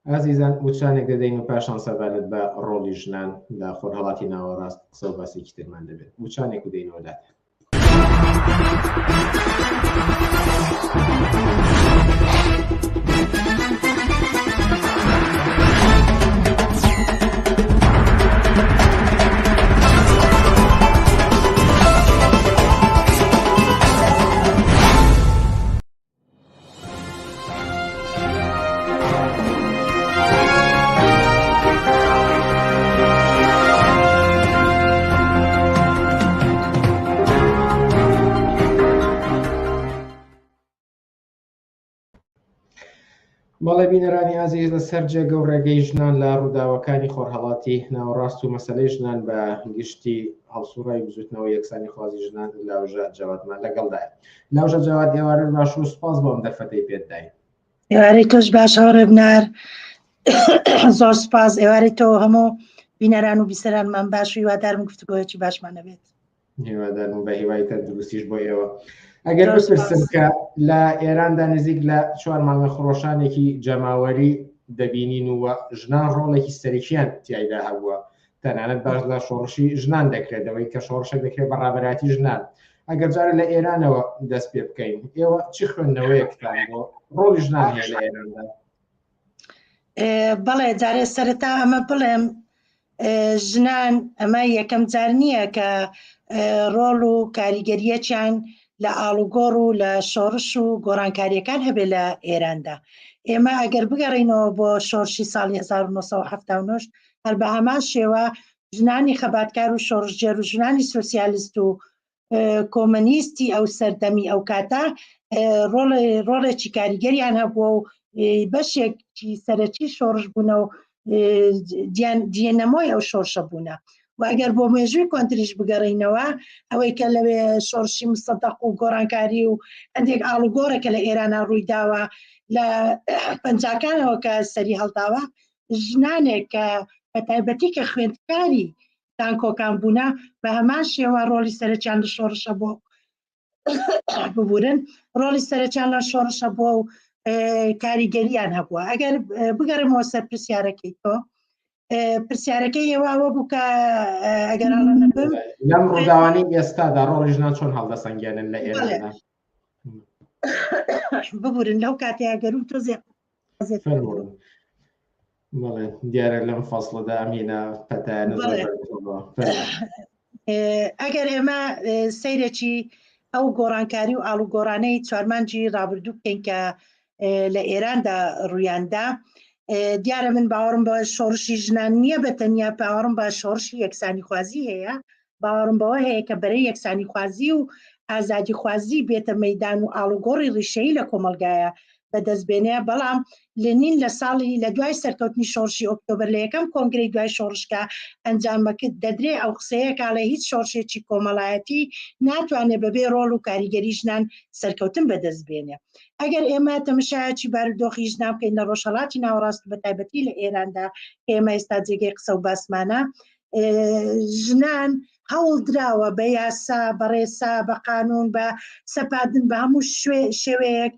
ئازیزان وچانێک دەدەین و پاشان سەبارەت بە ڕۆڵی ژنان لە خۆرهەڵاتی ناوەڕاست قسە و باسێکی ترمان دەبێت وچانێک و دەینەوەدات. بەڵێ بینەرانی ئازیز لە سەر جێگە و ڕێگەی ژنان لە ڕووداوەکانی خۆرهەڵاتی ناوەڕاست و مەسەلەی ژنان بە گشتی هەڵسوڕای بزوتنەوە یەکسانی خوازی ژنان لاوژە جەوادمان لەگەڵدایە. لاوژە جەواد ئێوارە باش و سپاس بۆم دەرفەتەی پێداین. ئێوارەی تۆش باش هاوڕێ بنار زۆر سپاس ئێوارەی تۆ هەموو بینەران و بیسەرانمان باش و هیوادارم گفتگۆیەکی باشمان نەبێت. هیوادارم بە هیوای تر دروستیش بۆ ئێوە. ئەگەر بپرسم کە لە ئێراندا نزیک لە 4 مانگە خۆڕۆشانێکی جەماوەری دەبینین و ژنان ڕۆڵێکی سەرکیان تیایدا هەبووە تەنانەت باش لە شۆڕشی ژنان دەکرێتەوەی کە شۆڕشێک دەکرێت بە ڕابەراتی ژنان. ئەگەر جارە لە ئێرانەوە دەست پێ بکەین ئێوە چی خوێندنەوەیەکتان بۆ ڕۆڵی ژنان هەیە لە ئێراندا؟ بەڵێ جارێ سەرەتا ئەمە بڵێم ژنان ئەمە یەکەم جار نییە کە ڕۆڵ و کاریگەریەکیان لە ئاڵوگۆڕ و لە شۆڕش و گۆڕانکاریەکان هەبێت لە ئێراندا. ئێمە ئەگەر بگەڕینەوە بۆ شۆڕشی ساڵی 1970 هەر بە هەمان شێوە ژنانی خەباتکار و شۆڕژێر و ژنانی سۆسیالیست و کۆمەنیستی ئەو سەردەمی ئەو کاتە ڕۆڵێکی کاریگەریان هەبووە و بەشێکی سەرەکی شۆڕش بوونە و دیێنەمۆی ئەو شۆڕشە بوونە. و ئەگەر بۆ مێژووی کۆنتریش بگەڕینەوە ئەوەی کە لەوێ شۆڕشی مستەدەق و گۆڕانکاری و هەندێک ئاڵوگۆڕێکە لە ئێرانە ڕوویداوە لە پەنجاکانەوە کە سەری هەڵداوە ژنانێک کە بە تایبەتی کە خوێندکاری تانکۆکان بوونە بە هەمان شێوە ڕۆڵی سەرەکیان لە شۆڕشە بۆ ببورن ڕۆڵی سەرەکیان لە شۆڕشە بۆ و کاریگەریان هەبووە. ئەگەر بگەڕمەوە سەر پرسیارەکەی تۆ پرسیارەکەی ئێوە بوو کە ئەگەرانە نەبم لەم ڕووداوانی ئێستادا ڕۆڵی ژنان چۆن هەڵدەسەنگێنن لە ئێراندا ببورن لەو کاتەیە گەر و تۆزێ بەڵێ دیارە لەم فەسڵەدا ئەمینە پەتایانە ئەگەر ئێمە سەیرێکی ئەو گۆڕانکاری و ئاڵوگۆڕانەی 4 مانگی ڕابردوو بکەین کە لە ئێراندا ڕوویاندا دیارە من باوەڕم بە شۆڕشی ژنان نییە بە تەنیا باوەڕم بە شۆڕشی یەکسانی خوازی هەیە باوەڕم بەوە هەیە کە بەرەی یەکسانی خوازی و ئازادی خوازی بێتە مەیدان و ئاڵوگۆڕی ڕیشەیی لە کۆمەلگایە بەدەستبێنەیە. بەڵام لێنین لە ساڵی لە دوای سەرکەوتنی شۆڕشی ئۆکتۆبەر لە یەکەم کۆنگرەی دوای شۆڕشکە ئەنجامەکرد دەدرێ ئەو قسەیەکە لە هیچ شۆڕشێکی کۆمەڵایەتی ناتوانێت بەبێ ڕۆڵ و کاریگەری ژنان سەرکەوتن بەدەستبێنێ. ئەگەر ئێمە تەمەشایەکی بارودۆخی ژنان بکەین لە ڕۆژهەڵاتی ناوەڕاست بە تایبەتی لە ئێراندا ئێمە ئێستا جێگەی قسە و باسمانە ژنان هەوڵ دراوە بە یاسا بە ڕێسا بە قانون بە سەپاردن بە هەموو شێوەیەک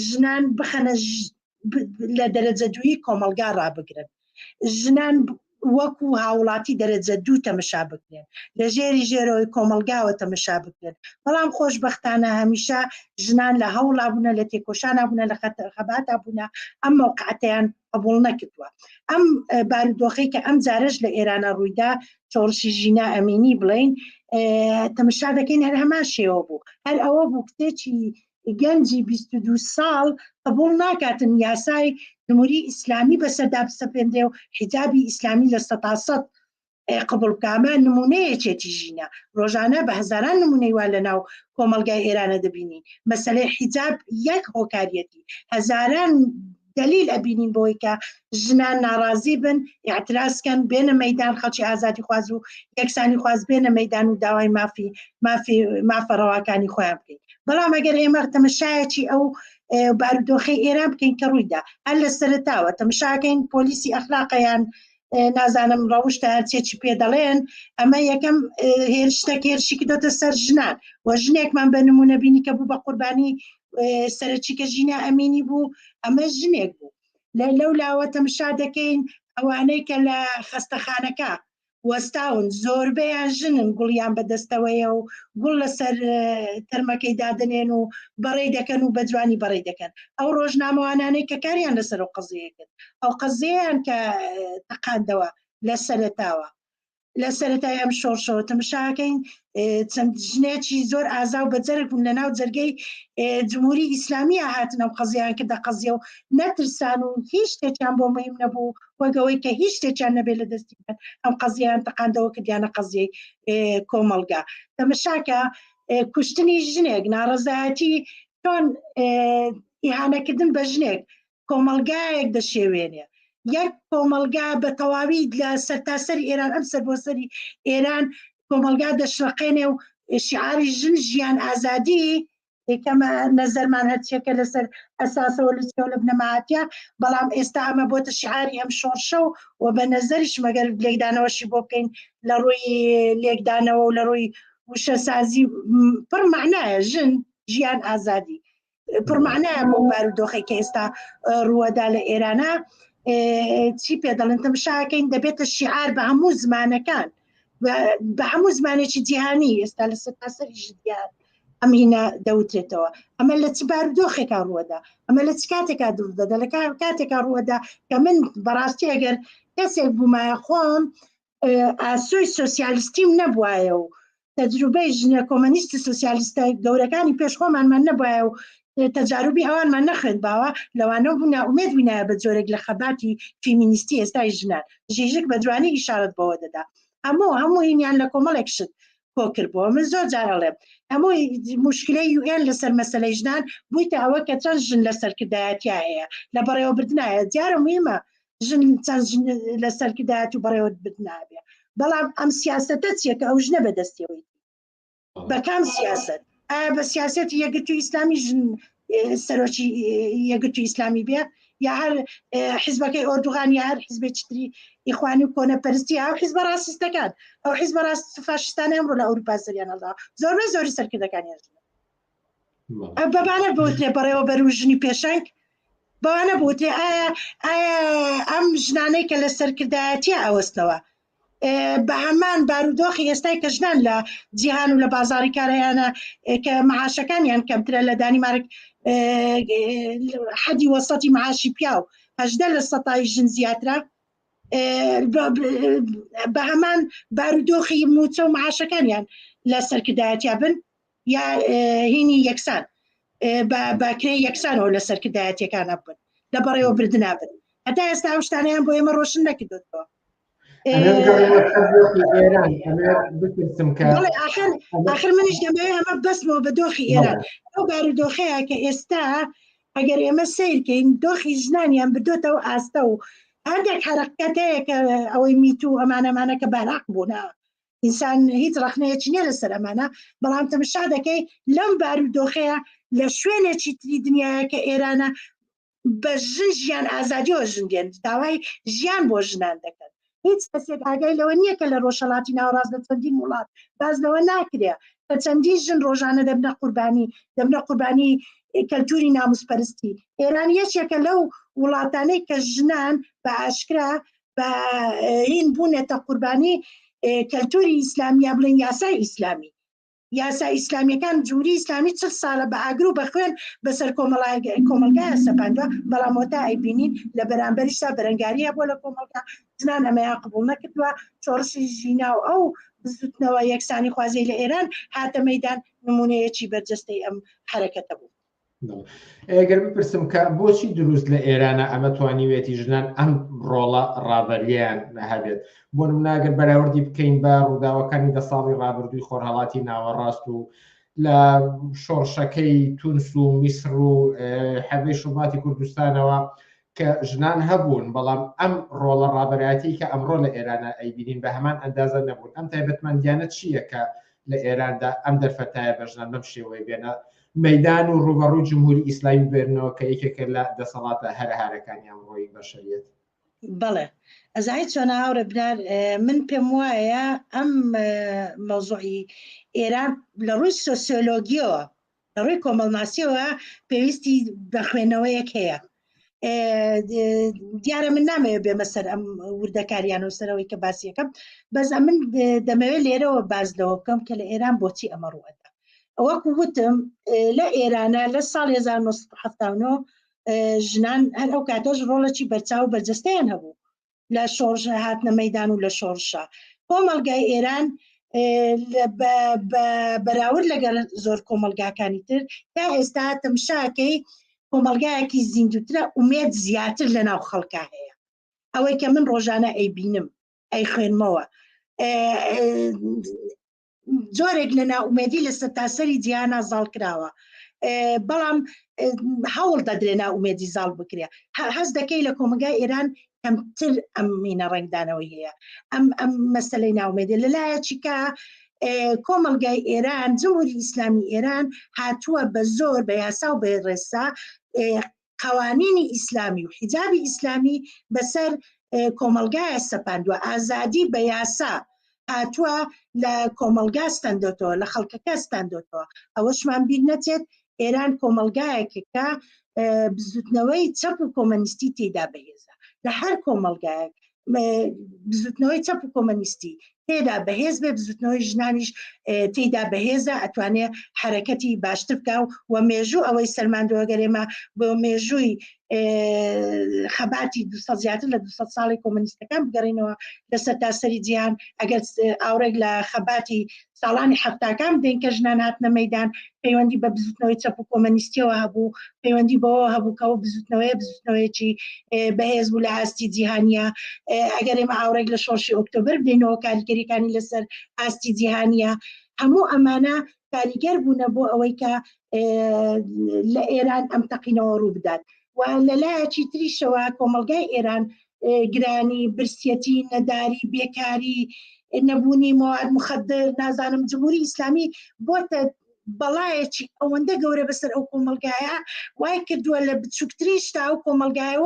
ژنان بخەنە لە دەرەجە دوویی کۆمەلگا ڕابگرن. ژنان وەکو هاوڵاتی دەرەجە دوو تەمەشا بکرێن لە ژێرەوەی کۆمەلگاوە تەمەشا بکرێن بەڵام خۆشبەختانە هەمیشە ژنان لە هەوڵا بوونە لە تێکۆشانە بوونە لە خەباتا بوونە ئەم موقعەتەیان قبوڵ نەکردووە ئەم بارودۆخەی کە ئەم جارەش لە ئێرانە ڕوویدا چۆڕشی ژینا ئەمینی بڵین تەمەشا دەکەین هەر هەمان شێوە بوو هەر ئەوە بوو کتێکی گەنجی 22 ساڵ قبول ناکاتن یاسای جمهوری ئیسلامی بەسەردا بسەپێندێ و حیجابی ئیسلامی لە 100% قبول بکامە نمونەیەکێتی ژینە ڕۆژانە بە هەزاران نمونەی وا لەناو کۆمەلگای ئێرانە دەبینین مەسەلەی حیجاب یەک هۆکاریەتی هەزاران دلیل ئەبینین بۆی کە ژنان ناڕازی بن اعترازکەن بێنە مەیدان خەڵکی ئازادی خواز و یەکسانی خواز بێنە مەیدان و داوای مافەڕەواکانی خۆیان بکەین بەڵام ئەگەر ئێمە تەمەشایەکی ئەو بارودۆخەی ئێران بکەین کە ڕوویدا هەر لە سەرتاوە تەمەشاکەین پۆلیسی ئەخلاقیان نازانم ڕەوشتە هەرچێکی پێ دەڵێن ئەمە یەکەم هێرشتێک هێرشی کردۆتە سەر ژنان و ژنێکمان بە نمونە بینی کە بوو بە قوربانی سەرچیکە ژینە ئەمینی بوو ئەمە ژنێک بوو لەو لاوە تەمەشا دەکەین ئەوانەی کە لە خەستەخانەکە وەستاون زۆربەیان ژنن گوڵیان بەدەستەوەیە و گوڵ لەسەر تەرمەکەی دادنێن و بەڕێی دەکەن و بە جوانی بەڕێی دەکەن ئەو ڕۆژنامەوانانەی کە کاریان لەسەر و قەزەیە کرد ئەو قەزەیان کە تەقاندەوە لە سەرتاوە لە سەرەتای ئەم شۆڕشەوە تەمەشاکەین چەند ژنێکی زۆر ئازا و بەجەرگ بوون لە ناو جەرگەی جمهوری ئیسلامیە هاتن ئەو قەزیان کردە قەزیە و نەترسان و هیچ شتێکیان بۆ مهم نەبوو وەگەوەی کە هیچ شتێکیان نەبێت لە دەستی بن ئەم قەزیان تەقاندەوە کردیانە قەزیەی کۆمەلگا تەمەشاکە کوشتنی ژنێک ناڕەزایەتی چۆن ئیهانەکردن بە ژنێک کۆمەلگایەک دەشێوێنێ یەک کۆمەلگا بە تەواوی لە سەرتاسەری ئێران ئەم سەر بۆ سەری ئێران کۆمەلگا دەشرەقێنێ و شعاری ژن ژیان ئازادی کەمە نەزەرمان هەرچێکە لەسەر ئەساسەوە لەچکە لە بنەماهاتیە بەڵام ئێستا ئەمە بۆتە شعاری ئەم شۆڕشە و بە نەزەریش مەگەر لێکدانەوەشی بۆ بکەین لە ڕووی لێکدانەوە و لە ڕووی وشەسازی پڕ معنایە ژن ژیان ئازادی پڕ معنایە بۆ بارودۆخی کە ئێستا ڕووەدا لە ئێرانە چی پێ دەڵێن تەمەشاکەین دەبێتە شیعار بە هەموو زمانەکان بە هەموو زمانێکی جیهانی ئێستا لە سەرتاسەری ژدیان ئەمینە دەوترێتەوە ئەمە لە چ بارودۆخێکا ڕووەدا ئەمە لە چ کاتێکا دووردەدا لە کاتێکا ڕووەدا کە من بەڕاستی ئەگەر کەسێک بوومایە خۆم ئاسۆی سۆسیالیستیم نەبوایە و تەجروبەی ژنە کۆمەنیستی سۆسیالیستە گەورەکانی پێش خۆمانمان نەبوایە و تەجاروبی ئەوانمان نەخوێندباوە لەوانە بوونا ئومێد بووینایە بە جۆرێک لە خەباتی فیمینیستی ئێستای ژنان ژیژک بە جوانی ئیشارەت بەوە دەدا هەموو هینیان لە کۆمەڵێک شت کۆ کردبووە من زۆر جارەڵێم هەموو موشکلەی UN لەسەر مەسەلەی ژنان بوویتە ئەوە کە چەند ژن لەسەرکردایەتیا هەیە لە بەڕێوەبردنایە دیارە موهیمە ژن چەند لەسەرکردایەت و بەڕێوەبردنابێ بەڵام ئەم سیاسەتە چیە کە ئەو ژنە بەدەستیەوەی بە کام سیاست ئایا بە سیاسەتی یەکگرتووی ئیسلامی ژن سەرۆکی یەکگرتووی ئیسلامی بێ یا هەر حیزبەکەی ئۆردوغان یا هەر حیزبێکی تری ئیخوانی و کۆنەپەرستی ئەو حیزبە ڕاستیستەکان ئەو حیزبە ڕاست فاشستانە ئەمڕۆ لە ئەوروپا سەریانەڵدا زۆری سەرکردەکانیان بەبانە بوترێ بەڕێوە بەر و ژنی پێشنگ بەوانە بوترێ ئایا ئەم ژنانەی کە لە سەرکردایەتیە ئەوەستەوە بە هەمان بارودۆخی ئێستای کە ژنان لە جیهان و لە بازاری کارەیانە کە معاشەکانیان کەمترە لە دانیمارک حەدی وەسەتی معاشی پیا و 18% ژن زیاترە بە هەمان بارودۆخی موچە و معاشەکانیان لە سەرکردایەتیا بن یا هینی یەکسان باکرێ یەکسانەوە لە سەرکردایەتیەکانە بن لە بەڕێوەبردنا بن هەتا ئێستا ئەو شتانەیان بۆ ئێمە ڕۆشن نەکردوتەوە آخر منیش دەمەوێت ئەمە بەسمەوە بە دۆخی ئێران ئەو بارودۆخەیە کە ئێستا ئەگەر ئێمە سیرکەین دۆخی ژنانیان بدۆتەوە ئاستە و هەندێک حرەکەتەیە کە ئەوەی میتوو ئەمانەمانە کە باراق بوونە ئینسان هیچ ڕەخنەیەکی نییە لەسەر ئەمانە بەڵام تەمەشا دەکەی لەم بارودۆخەیە لە شوێنێکی تری دنیاە کە ئێرانە بە ژن ژیان ئازادیەوە ژن دێن داوای ژیان بۆ ژنان دەکەن هیچ کەسێک ئاگای لەوە نییە کە لە ڕۆژهەڵاتی ناوەڕاست لە چەندین وڵات باز لەوە ناکرێ کە چەندین ژن ڕۆژانە دەبنە قوربانی کەلتوری ناموسپەرستی ئێران یەکێکە لەو وڵاتانەی کە ژنان بە ئاشکرا بە هین بوونێتە قوربانی کەلتوری ئیسلامی یا بڵێن یاسای ئیسلامی یاسا ئیسلامیەکان جووری ئیسلامی 40 ساڵە بە ئاگر و بەخوێن بەسەر کۆمەلگایە سەپاندووە بەڵام وەتا ئەیبینین لە بەرامبەریشتا بەرەنگاریە بۆ لە کۆمەلگا جنان ئەمەیان قبوڵ نەکردووە چۆڕشی ژینا و ئەو بزوتنەوە یەکسانی خوازەی لە ئێران هاتە مەیدان نمونەیەکی بەرجەستەی ئەم حرەکەتە بوو. ئەگەر بپرسم کە بۆچی دروست لە ئێرانە ئەمە توانیوێتی ژنان ئەم ڕۆڵە ڕابەریان هەبێت بۆ نموناگەر بەراوردی بکەین بە ڕووداوەکانی 10 ساڵی ڕابردووی خۆرهەڵاتی ناوەڕاست و لە شۆڕشەکەی تونس و میسر و حەبەی شوباتی کوردستانەوە کە ژنان هەبوون بەڵام ئەم ڕۆڵە ڕابەرایەتی کە ئەمڕۆ لە ئێرانە ئەیبینین بە هەمان ئەندازە نەبوون. ئەم تایبەتمەندیانە چییە کە لە ئێراندا ئەم دەرفەتایە بە ژنان بەم شێوەی بێنە مەدان و ڕوبەڕووی جمهوری ئیسلامی بێنەوە کە یەکێکە لە دەسەڵاتە هەرەهارەکانی ئەمڕۆی بەشەریەت؟ بەڵێ ئەزای چۆن هاوڕێ بنار من پێم وایە ئەم مەوزوعی ئێران لە ڕووی سۆسیۆلۆژیەوە لە ڕووی کۆمەڵناسیەوە پێویستی بە خوێنەوەیەک هەیە. دیارە من نامەوێت بێمە سەر ئەم وردەکاریان و سەرەوەی کە باسیەکەم بەس من دەمەوێت لێرەوە باز لەوە بکەم کە لە ئێران بۆچی ئەمە ڕوەدا. وەکو وتم لە ئێرانە لە ساڵی 1970 ژنان هەر ئەو کاتەش ڕۆڵێکی بەرچاو و بەرجەستەیان هەبوو لە شۆڕش هاتنە مەیدان و لە شۆڕشە. کۆمەلگای ئێران بەراورد لەگەڵ زۆر کۆمەلگاکانی تر تا ئێستا تەمشاکەی کۆمەلگایەکی زیندوترە ئومێد زیاتر لە ناو خەڵکا هەیە. ئەوەی کە من ڕۆژانە ئەیبینم ئەی خوێنمەوە جۆرێک لە ناومێدی لە سەرتاسەری جیهانە زاڵ کراوە بەڵام هەوڵ دەدرێ ناومێدی زاڵ بکرێ. هەز دەکەی لە کۆمەلگای ئێران کەمتر ئەم مینە ڕنگدانەوەی هەیە ئەم مەسەلەی ناومێدی لەلایەکی کە کۆمەلگای ئێران جمهوری ئیسلامی ئێران هاتووە بە زۆر بە یاسا و بە ڕێسا قوانینی ئیسلامی و حیجابی ئیسلامی بەسەر کۆمەلگایە سەپاندووە ئازادی بە یاسا هاتووە لە کۆمەلگا ستاندۆتەوە لە خەڵکەکە ستاندۆتەوە. ئەوەشمان بیر نەچێت ئێران کۆمەلگایەکە بزوتنەوەی چەپ و کۆمەنیستی تێدا بەهێزە لە هەر کۆمەلگایەک بزوتنەوەی چەپ و کۆمەنیستی تێدا بەهێز بێ بزوتنەوەی ژنانیش تێدا بەهێزە ئەتوانێت حرەکەتی باشتر بکە و مێژوو ئەوەی سەرماندەوە گەرێمە بۆ مێژووی خەباتی 200 زیاتر لە 200 ساڵی کۆمەنیستەکان بگەڕینەوە لە سەرتاسەری جیهان ئەگەر ئاورێک لە خەباتی ساڵانی حەفتاکان بدەین کە ژنان هاتنە مەیدان پەیوەندی بە بزوتنەوەی چەپ و کۆمەنیستیەوە هەبوو پەیوەندی بەوە هەبوو کە ئەو بزوتنەوەیەکی بەهێز بوو لە ئاستی جیهانیە. ئەگەر ئێمە ئاورێک لە شۆڕشی ئۆکتۆبەر بدەینەوە کاریگەریەکانی لەسەر ئاستی جیهانیە هەموو ئەمانە کاریگەر بوونە بۆ ئەوەی کە لە ئێران ئەم تەقینەوە ڕوو بدات. و لەلایەکی تریشەوە کۆمەلگای ئێران گرانی برسیەتی نەداری بێکاری نەبوونی مواد مخدر نازانم جمهوری ئیسلامی بۆتە بەڵایەکی ئەوەندە گەورە بەسەر ئەو کۆمەلگایە وای کردووە لە بچووکتریشتا ئەو کۆمەلگایە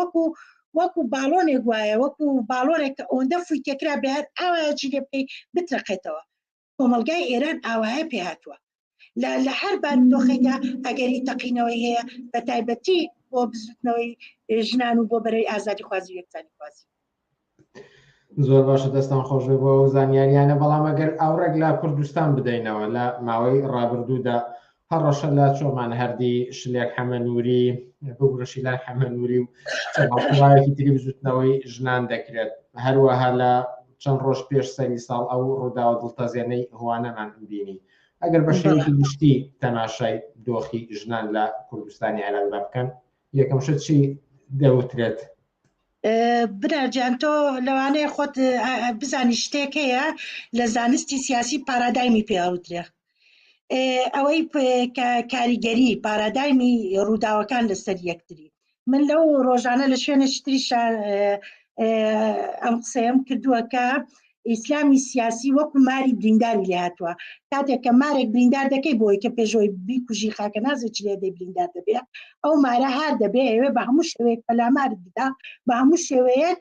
وەکو باڵۆنێک وایە وەکو باڵۆنێک ئەوەندە فویتێکرا بێت ئاوایەکی لێ بکەی بترەقێتەوە. کۆمەلگای ئێران ئاوایە پێ هاتووە لە هەر بارودۆخێکە ئەگەری تەقینەوەی هەیە بە تایبەتی بۆ بزوتنەوەی ژنان و بۆ بەرەوەی ئازادی خوازی و یەکسانی خوازی. زۆر باشە دەستان خۆش بۆ ئەو زانیاریانە بەڵام ئەگەر ئاورێک لە کوردستان بدەینەوە لە ماوەی ڕابردوودا هەڕەشە لە چۆمان هەردی شلێک حەمەنووری بگورەشی لای حەمەنووری و چەندڵایەکی تری بزوتنەوەی ژنان دەکرێت هەروەها لە چەند ڕۆژ پێش سەری ساڵ ئەو ڕووداوە دڵتەزێنەی هوانەمان بینی. ئەگەر بە شێوەیەکی گشتی تەماشای دۆخی ژنان لە کوردستانی عێراقدا بکەن یەکەم شت چی دەوترێت؟ برارجان تۆ لەوانەیە خۆت بزانی شتێک هەیە لە زانستی سیاسی پارادایمی پێوترێ ئەوەی کاریگەری پارادایمی ڕووداوەکان لەسەر یەکتری. من لەو ڕۆژانە لە شوێنەشتریشە ئەم قسەیەم کردووە کە ئیسلامی سیاسی وەکو ماری برینداری لێ هاتووە. کاتێک کە مارێک بریندار دەکەی بۆی کە پێشەوەی بیکوژی خاکە نازێکی لێدەی بریندار دەبێت ئەو مارە هار دەبێت ئەوێ بە هەموو شێوەیەک پەلامارت بدا بە هەموو شێوەیەک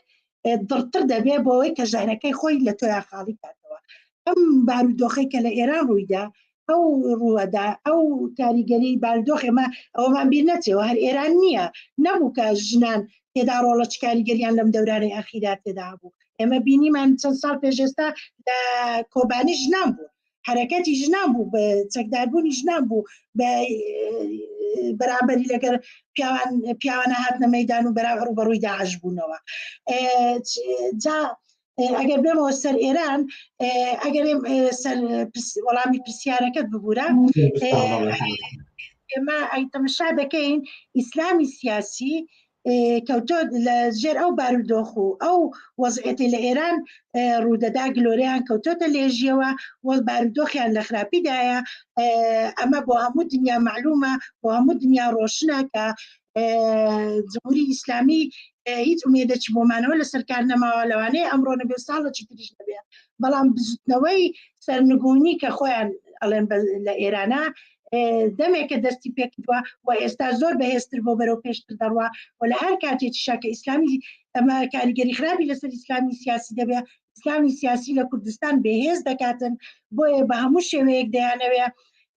دڕتر دەبێت بۆ ئەوەی کە ژانەکەی خۆی لە تۆیان خاڵی کاتەوە. ئەم بارودۆخەی کە لە ئێران ڕوویدا ئەو ڕووەدا ئەو کاریگەری بارودۆخ ئێمە ئەوەمان بیر نەچێەوە هەر ئێران نییە نەبوو کە ژنان تێدا ڕۆڵە کاریگەریان لەم دەورانەی ئەخیرا تێدا بوو ئێمە بینیمان چەند ساڵ پێشێستا لە کۆبانی ژنان بوو حرەکەتی ژنان بوو بە چەکداربوونی ژنان بوو بە بەرامبەری لەگەر پیاوانە هاتنە مەیدان و ڕوبەڕووی داعش بوونەوە جا ئەگەر بێمەوە سەر ئێران ئەگەر وەڵامی پرسیارەکەت ببوورە ئێمە تەماشا دەکەین ئیسلامی سیاسی کەوتۆ لە ژێر ئەو بارودۆخ و ئەو وەزعەتی لە ئێران ڕوودەدا گلۆرەیان کەوتۆتە لێژیەوە وە بارودۆخیان لە خراپیدایە ئەمە بۆ هەموو دنیا معلومە بۆ هەموو دنیا ڕۆشنە کە جمهوری ئیسلامی هیچ ئومێدەی بۆمانەوە لە سەرکار نەماوە لەوانەیە ئەمڕۆ نەبێ ساڵێکی تریش نەبێ بەڵام بزوتنەوەی سەرنگونی کە خۆیان ئەڵێن لە ئێرانە دەمێکە دەستی پێکردووە و ئێستا زۆر بەهێزتر بۆ بەرەو پێشتر دەڕوە و لە هەر کاتێکی شاکە ئیسلامی ئەمە کاریگەری خراپی لەسەر ئیسلامی سیاسی دەبێ ئیسلامی سیاسی لە کوردستان بەهێز دەکاتن بۆیە بە هەموو شێوەیەک دەیانەوێ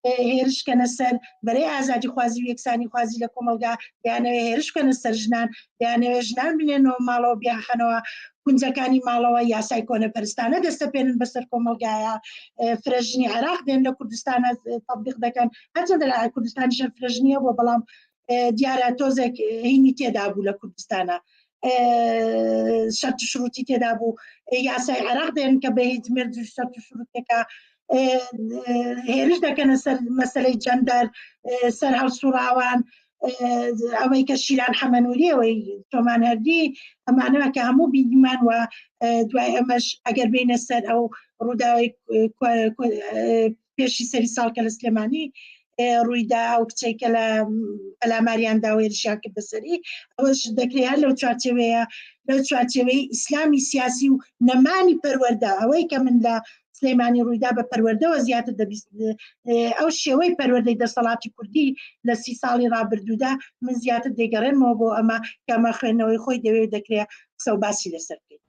هێرشکەنە سەر بەرەی ئازادی خوازی و یەکسانی خوازی لە کۆمەلگا دەیانەوێ هێرشکەنە سەر ژنان دەیانەوێ ژنان بنێنەوە ماڵەوە بیاخەنەوە کونجەکانی ماڵەوە یاسای کۆنەپەرستانە دەستەپێنن بەسەر کۆمەلگایە فرەژنی عێراق دێن لە کوردستانە تەطبیق دەکەن هەرچەندە لە کوردستانیش فرەژنیە بۆ بەڵام دیارە تۆزێک هینی تێدا بوو لە کوردستانە شەرت و شروتی تێدا بوو یاسای عێراق دێن کە بە هیچ مێرج و شەرت و شروتێکە هێرش دەکەنە سەر مەسەلەی جەندەر سەر هەڵسوڕاوان ئەوەی کە شیران حەمەنووری ئەوەی تۆمان هەردی ئەمانەوە کە هەموو بینیمان وە دوای ئەمەش ئەگەر بینە سەر ئەو ڕووداوی پێشی سەری ساڵکە لە سلێمانی ڕوویدا و کچێکە لە ئەلاماریاندا و هێرشیان کردە سەری ئەوەش دەکرێت لەو چارچێوەیە لەو چارچێوەی ئیسلامی سیاسی و نەمانی پەروەردە ئەوەی کە من لە سلێمانی ڕوویدا بە پەروەردەوە زیاتر دەبیست ئەو شێوەی پەروەردەی دەسەڵاتی کوردی لە 30 ساڵی ڕابردوودا من زیاتر دەگەڕێنەوە بۆ ئەمە کەمە خوێندنەوەی خۆی دەوێت دەکرێت قسە و باسی لەسەر بکەیت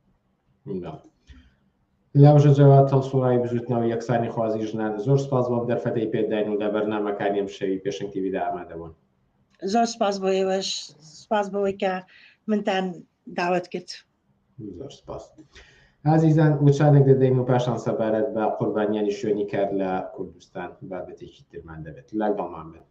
لاوژە جەواد هەڵسوڕایی بژوتنەوە یەکسانی خوازی ژنان زۆر سپاس بۆ دەرفەتەی پێداین و لە بەرنامەکانی ئەم شەوی پێشنگ تیڤیدا ئامادەبوون زۆر سپاس بۆ ئێوەش سپاس بەوەی کە منتان داوەت کرد زۆر سپاس عزیزان وچانێک دەدەین و پاشان سەبارەت بە قوربانیانی شوێنی کار لە کوردستان بابەتێکی ترمان دەبێت لەگەڵمان بێت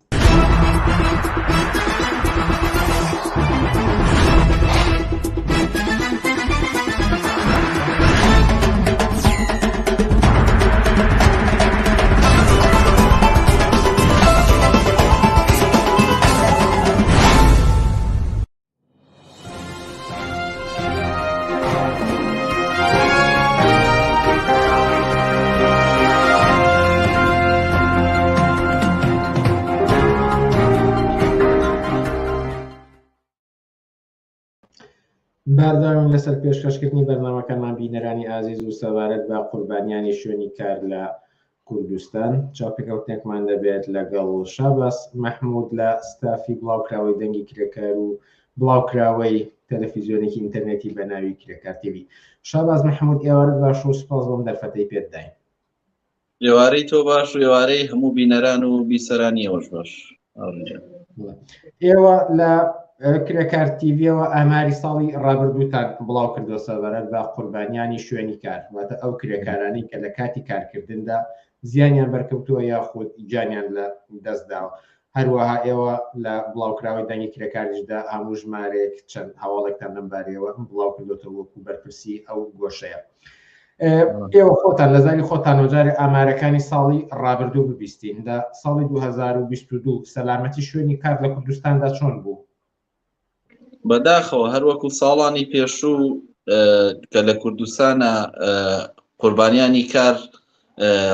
بارداوین لەسەر پێشکەشکردنی بەرنامەکانمان بینەرانی ئازیز و سەبارەت بە قوربانیانی شوێنی کار لە کوردستان چاپێکەوتنێکمان دەبێت لەگەڵ شاباس مەحموود لە ستافی بڵاوکراوەی دەنگی کرێکار و بڵاوکراوەی تەلەڤیزیۆنێکی ئینتەرنێتی بە ناوی کرێکار تیڤی. شاباس مەحموود ئێوارەت باش و سپاس بۆم دەرفەتەی پێداین. ئێوارەی تۆ باش و ئێوارەی هەموو بینەران و بیسەرانی ئەوەش باش. ئێوە لە کرێکار تیڤیەوە ئاماری ساڵی ڕابردووتان بڵاو کردەوە سەبارەت بە قوربانیانی شوێنی کار واتە ئەو کرێکارانی کە لە کاتی کارکردندا زیانیان بەرکەوتووە یاخود جانیان لە دەستداوە. هەروەها ئێوە لە بڵاوکراوەی دەنگی کرێکاریشدا هەموو ژمارەیەک چەند هەواڵێکتان لەم بارەیەوە بڵاو کردوتەوە وەکو بەرپرسی ئەو گۆشەیە. ئێوە خۆتان لە زاری خۆتان وەجارێ ئامارەکانی ساڵی ڕابردوو ببیستین لە ساڵی 2022 سەلامەتی شوێنی کار لە کوردستاندا چۆن بوو؟ بەداخەوە هەروەکو ساڵانی پێشوو کە لە کوردستانە قوربانیانی کار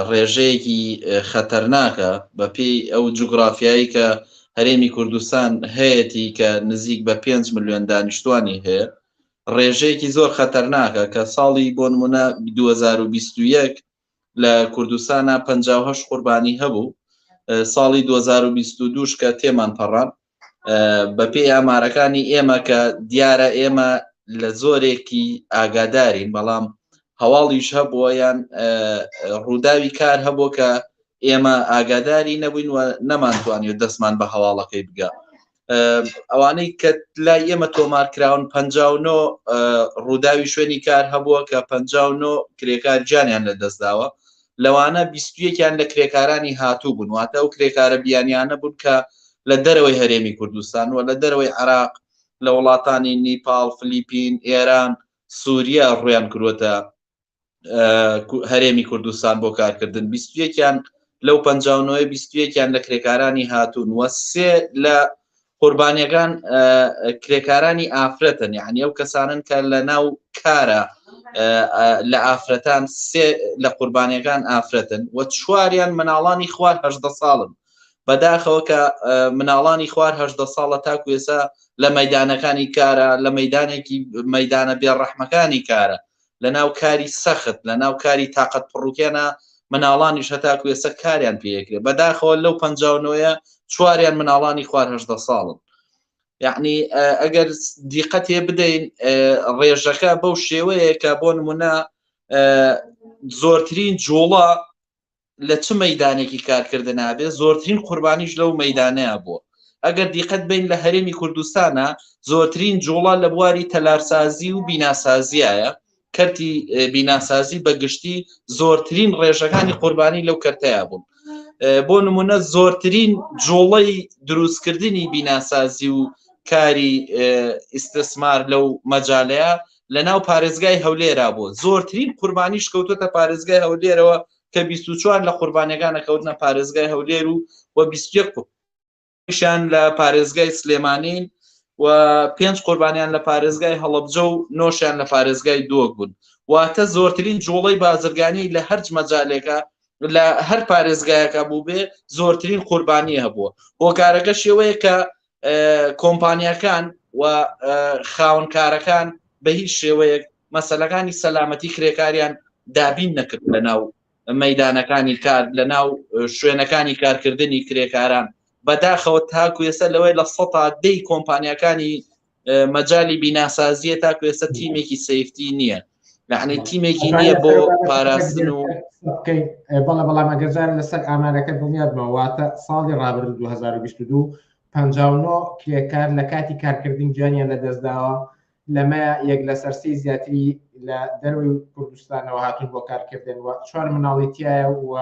ڕێژەیەکی خەتەرناکە بە پێی ئەو جوگرافیایی کە هەرێمی کوردستان هەیەی کە نزیک بە 5 ملیۆن دانیشتوانی هەیە ڕێژەیەکی زۆر خەتەرناکە کە ساڵی بۆ نمونە 2021 لە کوردستانە 58 قوربانی هەبوو ساڵی 2022 کە تێمان پەڕان بە پێی ئامارەکانی ئێمە کە دیارە ئێمە لە زۆرێکی ئاگادارین بەڵام هەواڵیش هەبووە یان ڕووداوی کار هەبوو کە ئێمە ئاگاداری نەبووین و نەمانتوانێت دەستمان بە هەواڵەکەی بگە ئەوانەی کە لای ئێمە تۆمارکراون 59 ڕووداوی شوێنی کار هەبووە کە 59 کرێکار گیانیان لەدەستداوە لەوانە 21یان لە کرێکارانی هاتوو بوون واتە ئەو کرێکارە بیانیانە بوون کە لە دەرەوەی هەرێمی کوردستان و لە دەرەوەی عێراق لە وڵاتانی نیپال فلیپین ئێران سووریا ڕویان کردوتە هەرێمی کوردستان بۆ کارکردن 21یان لەو 59 21یان لە کرێکارانی هاتوون وە سێ لە قوربانیەکان کرێکارانی ئافرەتن یعنی ئەو کەسانن کە لە ناو کارە لە ئافرەتان سێ لە قوربانیەکان ئافرەتن و چواریان مناڵانی خوار 18 ساڵن بەداخەوە کە مناڵانی خوار 18 ساڵە تاکو ێسا لە مەیدانەکانی کارە لە مەیدانێکی مەیدانە بێڕەحمەکانی کارە لە ناو کاری سەخت لە ناو کاری تاقەت پڕوکێنە مناڵانیش هەتاکو ێستا کاریان پێکرێت بەداخەوە لەو 59 چواریان مناڵانی خوار 18 ساڵن یعنی ئەگەر دیقەتێ بدەین ڕێژەکە بەو شێوەیە کە بۆ نمونە زۆرترین جوڵە لە چ مەیدانێکی کارکردن نابێت زۆرترین قوربانیش لەو مەیدانەیە بووە ئەگەر دیقەت بین لە هەرێمی کوردستانە زۆرترین جوڵە لە بواری تەلارسازی و بیناسازیایە کەرتی بیناسازی بەگشتی زۆرترین ڕێژەکانی قوربانی لەو کەرتەیە بوون بۆ نمونە زۆرترین جوڵەی دروستکردنی بیناسازی و کاری ئیستثمار لەو مەجالەیە لە ناو پارێزگای هەولێرا بووە زۆرترین قوربانیش کەوتوتە پارێزگای هەولێرەوە کە 24 لە قوربانیەکانە کەوتنە پارێزگای هەولێر و 21شان لە پارێزگای سلێمانین و 5 قوربانیان لە پارێزگای هەڵەبجە و 9شان لە پارێزگای دۆک بوون واتە زۆرترین جوڵەی بازرگانی لە هەر مەجالێکە لە هەر پارێزگایەکە بوو بێ زۆرترین قوربانی هەبووە هۆکارەکە شێوەیە کە کۆمپانیەکان و خاوەنکارەکان بە هیچ شێوەیەک مەسەلەکانی سەلامەتی کرێکاریان دابین نەکرد لە ناو مەیدانەکانی کار لە ناو شوێنەکانی کارکردنی کرێکاران بەداخەوە تاکو ێستا لەوەی لە 100 کۆمپانیەکانی مەجای بیناسازیە تاکو ێستا تیمێکی سەیفتی نییە یعنی تیمێکی نییە بۆ پاراستن و بەڵام ئەگەرجار لەسەر ئامارەکە دڵنیابمەواتە ساڵی ڕابردوو 2022 59 کرێکار لە کاتی کارکردن گیانیان لەدەستداوە لەمە یەک لەسەر سێی زیاتری لە دەروی کوردستانەوە هاتوون بۆ کارکردن و 4 مناڵیتیایە و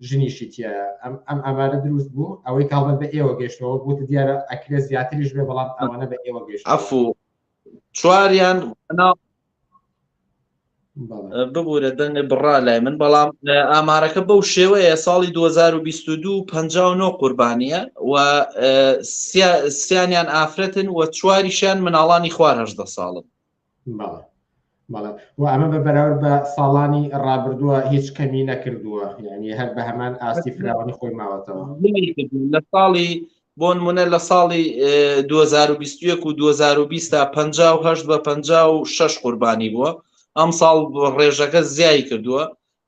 ژنیشی تایە ئەم ئەمارە دروست بوو ئەوەی کاڵبەت بە ئێوە گەشتەوە بووتە دیارە ئەکرێ زیاتریش بێ بەڵام ئەوانە بە ئێوە گەشت ئەفو چواریان ببوورە دەنگ بڕا لای من بەڵام ئامارەکە بەو شێوەیە ساڵی 2022 59 قوربانیە و سیانیان ئافرەتن و چواریشیان مناڵانی خوار 18 ساڵن و ئەمە بە بەراورد بە ساڵانی ڕابردووە هیچ کەمی نەکردووە یعنی هەر بە هەمان ئاستی فراوانی خۆی ماوەتەوە لە ساڵی بۆ نمونە لە ساڵی 2021 و 2020 تا 58 بە 56 قوربانی بووە ئەم ساڵ ڕێژەکە زیایی کردووە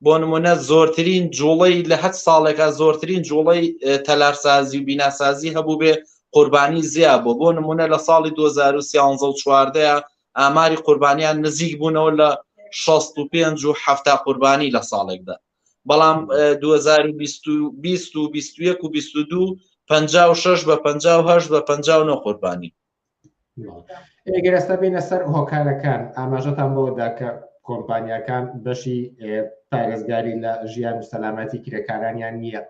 بۆ نمونە زۆرترین جوڵەی لە 7 ساڵێکە زۆرترین جوڵەی تەلارسازی و بیناسازی هەبوو بێ قوربانی زیاد بوو بۆ نمونە لە ساڵی 2013 ئاماری قوربانیان نزیک بوونەوە لە 65 و 70 قوربانی لە ساڵێکدا بەڵام 2020 و 21 و 22 56 بە 58 بە 59 قوربانی ئێگەرەستە بینە سەر هۆکارەکان ئاماژەتان بۆدا کە کۆمپانیەکان بەشی پارێزگاری لە ژیان و سەلامەتی کرێکارانیان نییە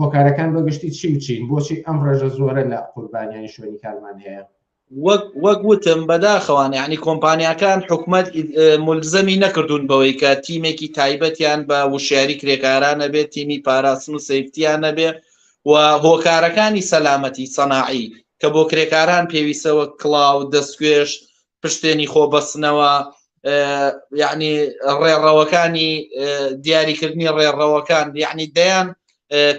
هۆکارەکان بەگشتی چی و چین بۆچی ئەم ڕێژە زۆرە لە قوربانیانی شوێنی کارمان هەیە وەک وتم بەداخەوان یعنی کۆمپانیەکان حکومەت ملزەمی نەکردوون بەوەی کە تیمێکی تایبەتیان بە وشیاری کرێکارانە بێت تیمی پاراستن و سەیفتیانە بێ و هۆکارەکانی سەلامەتی سەناعی کە بۆ کرێکاران پێویستەوە کڵاو دەستگوێش پشتێنی خۆبەستنەوە یعنی ڕێڕەوەکانی دیاریکردنی ڕێڕەوەکان یعنی دەیان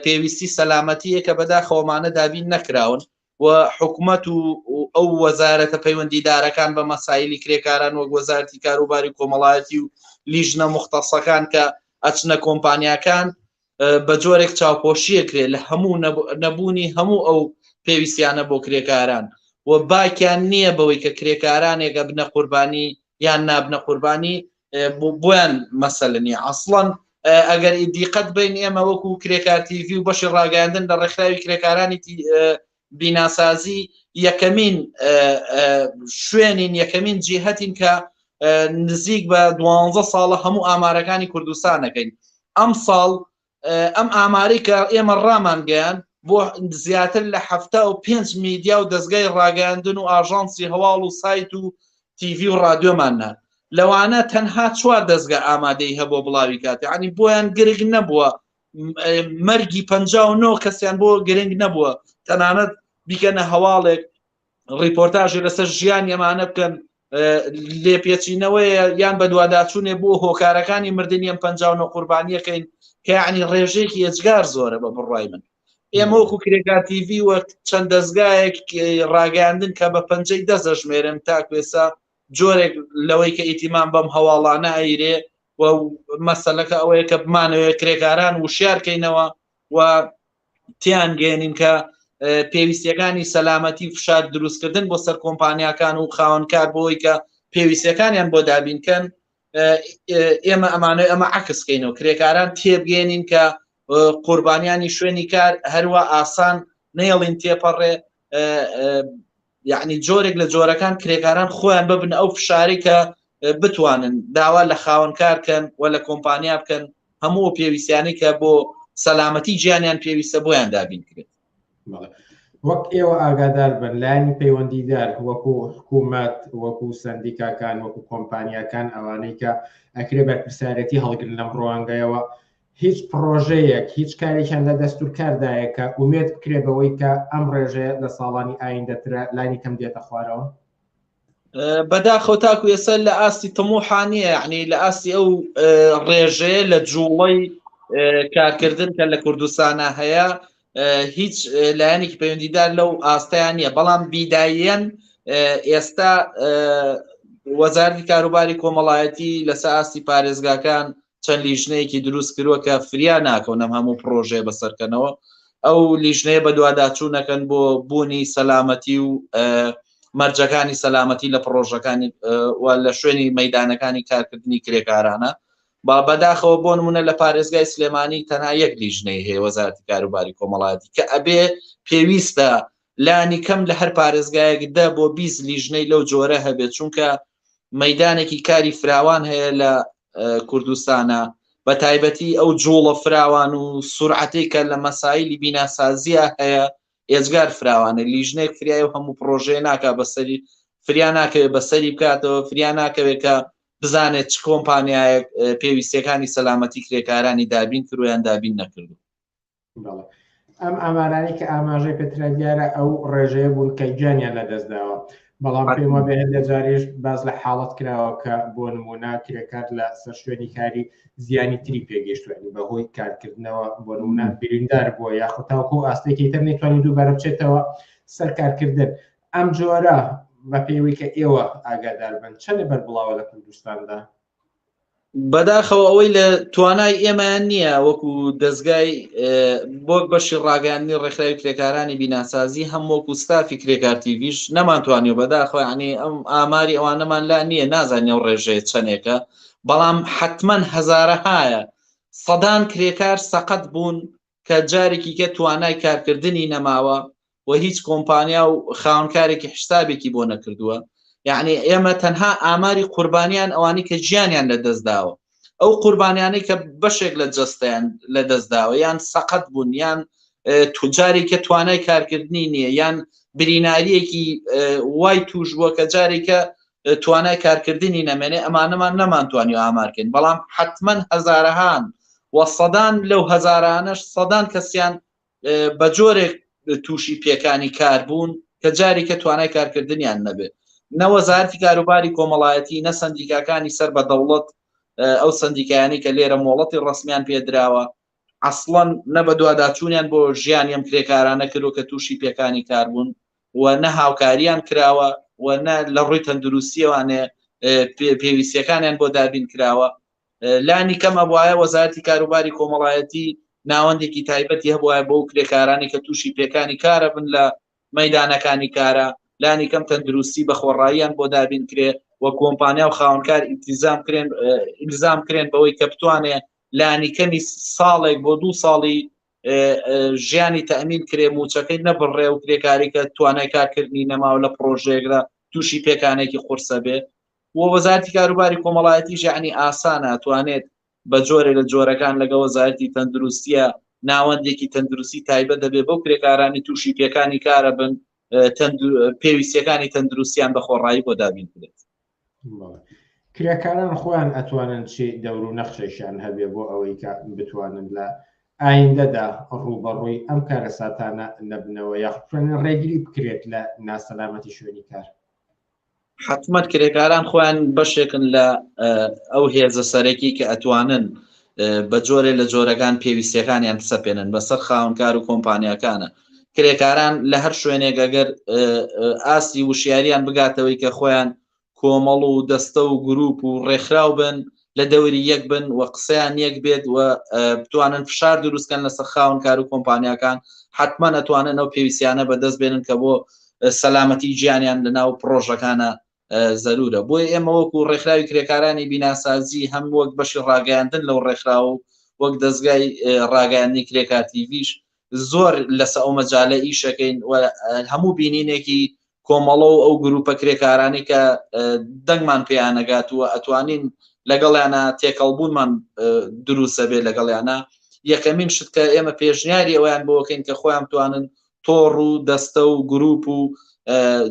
پێویستی سەلامەتیە کە بەداخەوەمانە دابین نەکراون و حکومەت و ئەو وەزارەتە پەیوەندیدارەکان بە مەسایلی کرێکاران وەک وەزارەتی کاروباری کۆمەڵایەتی و لیژنە مختەسەکان کە ئەچنە کۆمپانیەکان بە جۆرێک چاوپۆشیەکرێت لە هەموو نەبوونی هەموو ئەو پێویستیانە بۆ کرێکاران و باکیان نییە بەوەی کە کرێکارانێکە بنە قوربانی یان نابنە قوربانی بۆیان مەسەلنی ئەسڵەن ئەگەر دیقەت بین ئێمە وەکو کرێکار تیڤی و بەشی ڕاگەاندن لە ڕێکخراوی کرێکارانی بیناسازی یەکەمین شوێنین یەکەمین جیهەتین کە نزیک بە 12 ساڵە هەموو ئامارەکانی کوردستانەکەین. ئەم ساڵ ئەم ئاماری کە ئێمە ڕامانگەیان بۆ زیاتر لە 75 میدیا و دەستگای ڕاگەاندن و ئاژانسی هەواڵ و سایت و تیڤی و رادیۆمانە لەوانە تەنها 4 دەستگا ئامادەی هەبوو بڵاوی کاتێ عنی بۆیان گرنگ نەبووە مەرگی 59 کەسیان بۆ گرنگ نەبووە تەنانەت بیکەنە هەواڵێک ڕیپۆرتاژی لەسەر ژیان ئەمانە بکەن لێپێچینەوەیە یان بە دوواداچوونێ بۆ هۆکارەکانی مردنی ئەم 59 قوربانیەکەین کە یعنی ڕێژەیەکی ئەجگار زۆرە بە بڕای من. ئێمە وەکو کرێکار تیڤی وەک چەند دەستگایەک ڕاگەاندن کە بە پەنجەی دەست دەژمێرن تاکوێسا جۆرێک لەوەی کە ئیتیمان بەم هەواڵانە ئەیرێ و مەسەلەکە ئەوەیە کە بمانەوەی کرێکاران وشیارکەینەوە و تیان گەێنین کە پێویستیەکانی سەلامەتی فشار دروستکردن بۆ سەر کۆمپانیاکان و خاوەنکار بۆی کە پێویستیەکانیان بۆ دابینکەن ئێمە ئەمانەوەی ئەمە عکسکەینەوە کرێکاران تێبگەێنین کە قوربانیانی شوێنی کار هەروە ئاسان نێڵین تێپەڕێ یعنی جۆرێک لە جۆرەکان کرێکاران خۆیان ببن ئەو فشاری کە بتوانن داوا لە خاوەنکارکەن و لە کۆمپانیا بکەن هەموو پێویستیانی کە بۆ سەلامەتی گیانیان پێویستە بۆیان دابین کرێت. وەک ئێوە ئاگادار بن لایانی پەیوەندیدار وەکو حکوومەت وەکو سندیکاکان وەکو کۆمپانیاکان ئەوانەی کە ئەکرێ بەرپرسیارەتی هەڵگرن لەم ڕوانگەیەوە هیچ پرۆژەیەک هیچ کارێکیان لە دەستورکاردایە کە ئومێد بکرێ بەوەی کە ئەم ڕێژەیە لە ساڵانی ئایندەترە لانی کەم دێتە خوارەوە. بەداخەوە تاکو ئێستا لە ئاستی تەموحانیە یعنی لە ئاستی ئەو ڕێژەیە لە جوڵەی کارکردن کە لە کوردستانە هەیە هیچ لایەنێکی پەیوەندیدار لەو ئاستەیان نییە بەڵام بیداییەن ئێستا وەزارەتی کاروباری کۆمەڵایەتی لەسەر ئاستی پارێزگاکان چەند لیژنەیەکی دروست کردووە کە فریا ناکەون ئەم هەموو پرۆژێ بەسەرکەنەوە ئەو لیژنەیە بە دوواداچوونەکەن بۆ بوونی سەلامەتی و مەرجەکانی سەلامەتی لە پرۆژەکانی و لە شوێنی مەیدانەکانی کارکردنی کرێکارانە بەداخەوە بۆ نمونە لە پارێزگای سلێمانی تەنها یەک لیژنەی هەیە وەزارەتی کاروباری کۆمەڵایەتی کە ئەبێ پێویستە لانی کەم لە هەر پارێزگایەکدا بۆ 20 لیژنەی لەو جۆرە هەبێت چونکە مەیدانێکی کاری فراوان هەیە لە کوردستانە بە تایبەتی ئەو جوڵە فراوان و سورعەتەی کە لە مەسایلی بیناسازیە هەیە ئێجگار فراوانە لیژنێک فریای و هەموو پرۆژێ ناکا بەسەری فریا ناکەوێت بەسەری بکاتەوە فریا ناکەوێت کە بزانێت چ کۆمپانیایەک پێویستیەکانی سەلامەتی کرێکارانی دابین کردویان دابین نەکردو. ئەم ئامارانی کە ئاماژەی پێترا دیارە ئەو ڕێژەیە بوون کە گیانیان لەدەستداوە بەڵام پێم وە بێت لە جاریش باز لە حاڵەت کراوە کە بۆ نمونە کرێکار لە سەر شوێنی کاری زیانی تری پێگەیشتوێنی بەهۆی کارکردنەوە بۆ نمونە بریندار بووە یاخود تاوەکو ئاستێکی تر نێتوانین دووبارە بچێتەوە سەر کارکردن ئەم جۆرە بە پێوەی کە ئێوە ئاگادار بن چەندە بەربڵاوە لە کوردستاندا؟ بەداخەوە ئەوەی لە توانای ئێمەیان نییە وەکو دەستگای بۆ بەشی ڕاگەاندنی ڕێکخراوی کرێکارانی بیناسازی هەم وەکو ستافی کرێکار تیڤیش نەمانتوانیوە بەداخەوە عنی ئەم ئاماری ئەوانەمان لا نییە نازانێ و ڕێژەیە چەندێکە بەڵام حتمما هەزارەهایە سەدان کرێکار سەقەت بوون کە جارێکی کە توانای کارکردنی نەماوە و هیچ کۆمپانیا و خاوەنکارێکی حسابێکی بۆ نەکردووە یعنی ئێمە تەنها ئاماری قوربانیان ئەوانی کە گیانیان لەدەستداوە ئەو قوربانیانەی کە بەشێک لە جەستیان لەدەستداوە یان سەقەت بوون یان توجارێک کە توانای کارکردنی نییە یان بریناریەکی وای توش بووە کە جارێکە توانای کارکردنی نەمێنێ ئەمانەمان نەمانتوانی ئامارکەین بەڵام حتمما هەزارەهان و سەدان لەو هەزارانەش سەدان کەسیان بە جۆرێک تووشی پێکانی کار بوون کە جارێکە توانای کارکردنیان نەبێت نە وەزارەتی کاروباری کۆمەڵایەتی نە سندیکاکانی سەر بە دەوڵەت ئەو سندیکایانی کە لێرە مۆڵەتی ڕسمیان پێدراوە عەسڵەن نە بە دوواداچوونیان بۆ ژیانی ئەم کرێکارانە کردو کە تووشی پێکانی کار بوون و نە هاوکاریان کراوە و نە لە ڕووی تەندروستیەوانێ پێویستیەکانیان بۆ دابین کراوە لانی کەمە بواە وەزارەتی کاروباری کۆمەڵایەتی ناوەندێکی تایبەتی هەبواە بۆ کرێکارانی کە تووشی پێکانی کارە بن لە مەیدانەکانی کارە لانی کەم تەندروستی بە خۆڕاییان بۆ دابین کرێ و کۆمپانیا و خاوەنکار ئیلزام کرێن بەوەی کە بتوانێ لانی کەمی ساڵێک بۆ 2 ساڵی ژیانی تەمین کرێ موچەکەی نەبڕێ و کرێکاری کە توانای کارکردنی نەماوە لە پرۆژێکدا تووشی پێکانێکی قورسە بێ و وەزارەتی کاروباری کۆمەڵایەتی ژیانی ئاسانە توانێت بە جۆرێک لە جۆرەکان لەگە وەزارەتی تەندروستیە ناوەندێکی تەندروستی تایبەت دەبێ بەو کرێکارانی تووشی پێکانی کارە بن پێویستیەکانی تەندروستیان بە خۆڕایی بۆ دابین بێت. کرێکاران خۆیان ئەتوانن چی دەور و نەخشەیشان هەبێ بۆ ئەوەی کە بتوانن لە ئایندەدا ڕوبەڕووی ئەم کارە ساتانە نەبنەوە یاخوێن ڕێگیری بکرێت لە ناسەلامەتی شوێنی کار. حتمما کرێکاران خۆیان بەشێکن لە ئەو هێزە سەرەکی کە ئەتوانن بە جۆرێ لە جۆرەکان پێویستیەکانیان سەپێنن بەسەر خاوەنکار و کۆمپانیەکانە. کرێکاران لە هەر شوێنێک ئەگەر ئاسی وشیاریان بگاتەوەی کە خۆیان کۆمەڵ و دەستە و گروپ و ڕێکخراو بن لە دەوری یەک بن و قسەیان یەک بێت و بتوانن فشار دروستکەن لەسەر خاوەنکار و کۆمپانیەکان حتمما ئەتوانن ئەو پێویستیانە بەدەست بێنن کە بۆ سەلامەتی گیانیان لەناو پرۆژەکانە زەرورە. بۆیە ئێمە وەکو ڕێکخراوی کرێکارانی بیناسازی هەم وەک بەشی ڕاگەیاندن لەو ڕێکخرا و وەک دەستگای ڕاگەیاندنی کرێکار تیڤیش زۆر لەسەر ئەو مەجالە ئیشەکەین و هەموو بینینێکی کۆمەڵە و ئەو گروپە کرێکارانی کە دەنگمان پێیانەگات و ئەتوانین لەگەڵیانە تێکەڵبوونمان دروستە بێت لەگەڵیانە. یەکەمین شت کە ئێمە پێشنیاری ئەویان بۆکەین کە خۆیان توانن تۆڕ و دەستە و گروپ و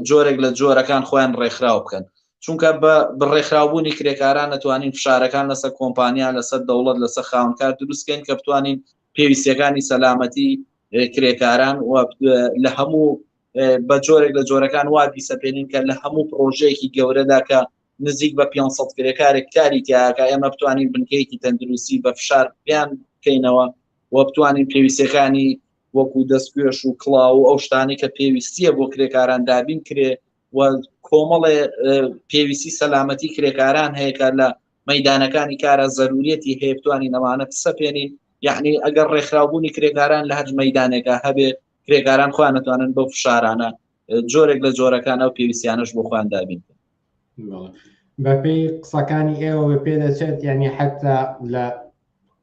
جۆرێک لە جۆرەکان خۆیان ڕێکخراو بکەن چونکە بە ڕێکخراوبوونی کرێکاران ئەتوانین فشارەکان لەسەر کۆمپانیا لەسەر دەوڵەت لەسەر خاوەنکار دروستکەین کە بتوانین پێویستیەکانی سەلامەتی کرێکاران و لە هەموو بە جۆرێک لە جۆرەکان وا بیسەپێنین کە لە هەموو پرۆژەیەکی گەورەدا کە نزیک بە 500 کرێکارێک کاری تیاکە ئێمە بتوانین بنکەیەکی تەندروستی بە فشار بیان بکەینەوە و بتوانین پێویستیەکانی وەکو دەستگوێش و کڵاو و ئەو شتانی کە پێویستیە بۆ کرێکاران دابین کرێ و کۆمەڵێ پێویستی سەلامەتی کرێکاران هەیە کە لە مەیدانەکانی کارە زەروریەتی هەیە بتوانین ئەمانە بسەپێنین. یعنی ئەگەر ڕێکخراوبوونی کرێکاران لە هەر مەیدانێکە هەبێ کرێکاران خۆیان نەتوانن بەو فشارانە جۆرێک لە جۆرەکانە و پێویستیانەش بۆ خۆیان دابین. بەپێی قسەکانی ئێوە پێ دەچێت یعنی حتا لە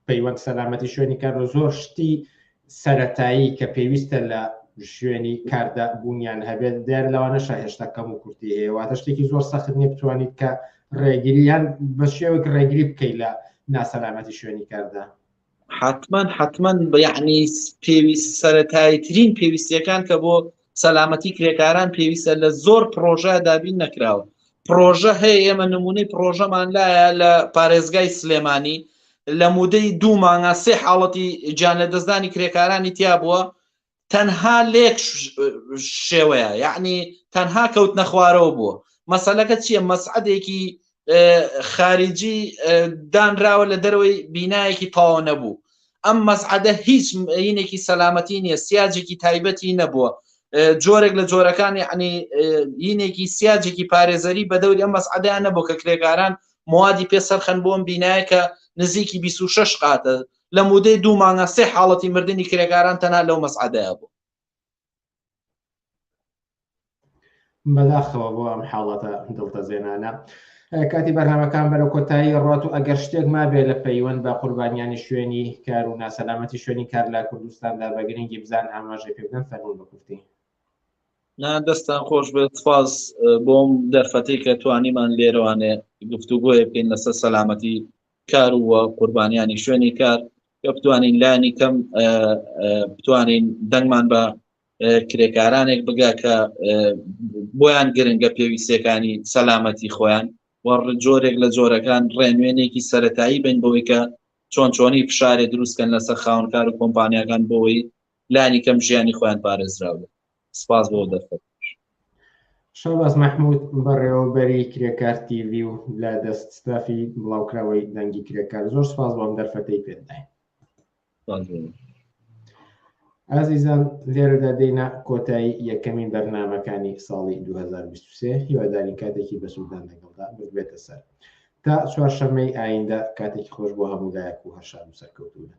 پەیوەند سەلامەتی شوێنی کار و زۆر شتی سەرەتایی کە پێویستە لە شوێنی کاردا بوونیان هەبێت دیار لەوانەشە هێشتا کەم و کورتی هەیە واتە شتێکی زۆر سەخت نیە بتوانیت کە ڕێگیریان بە شێوەیەک ڕێگیری بکەیت لە ناسەلامەتی شوێنی کاردا. حتمما یعنی پێویست سەرەتاییترین پێویستیەکان کە بۆ سەلامەتی کرێکاران پێویستە لە زۆر پرۆژە دابین نەکراوە. پرۆژە هەیە ئێمە نمونەی پرۆژەمان لایە لە پارێزگای سلێمانی لە مودەی 2 مانگە 3 حاڵەتی گیان لە دەستدانی کرێکارانی تیا بووە تەنها لێک شێوەیە یعنی تەنها کەوت نەخوارەوە بووە. مەسەلەکە چییە؟ مەسعەدێکی خارجی دانراوە لە دەروەی بینایەکی تاوا نەبوو. ئەم مەسعەدە هیچ هینێکی سەلامەتی نییە، سیاجێکی تایبەتی نەبووە، جۆرێک لە جۆرەکان یعنی هینێکی سیاجێکی پارێزەری بە دەوری ئەم مەسعەدەیان نەبوو کە کرێکاران موادی پێسەرخەن بۆم بینایە کە نزیکی 26 قاتە لە مودەی 2 مانگە 3 حاڵەتی مردنی کرێکاران تەنها لەو مەسعەدەیە بوو. بەداخەوە بۆ ئەم حاڵەتە دڵتەزێنانە. کاتی بەرنامەکان بەرەو کۆتایی ڕات و ئەگەر شتێک مابێت لە پەیوەند بە قوربانیانی شوێنی کار و ناسەلامەتی شوێنی کار لە کوردستاندا بە گرنگی بزان ئاماژەی پێ بدەن فەرموون بکوفتی. دەستان خۆش بێت سپاس بۆم دەرفەتەی کە توانیمان لێرەوانێ گفتوگۆیە بکەین لەسەر سەلامەتی کار و قوربانیانی شوێنی کار کە بتوانین لانی کەم بتوانین دەنگمان بە کرێکارانێک بگا کە بۆیان گرنگە پێویستیەکانی سەلامەتی خۆیان و جۆرێک لە جۆرەکان ڕێنوێنێکی سەرەتایی بین بۆی کە چۆنی فشارێ دروستکەن لەسەر خاوەنکار و کۆمپانیەکان بۆی لانی کەم ژیانی خۆیان پارێزراوە. سپاس بۆ دەرفەت. شەباز مەحموود بەڕێوەبەری کرێکار تیڤی و لە دەست ستافی بڵاوکراوەی دەنگی کرێکار زۆر سپاس بۆم دەرفەتەی پێداین. ئازیزان لێرەدا دێینە کۆتایی یەکەمین بەرنامەکانی ساڵی 2023 هیواداری کاتێکی بەسوودان لەگەڵدا بێتە سەر تا چوارشەمەی ئایندە کاتێکی خۆش بۆ هەموو لایەک و هەرشاد و سەرکەوتوونە.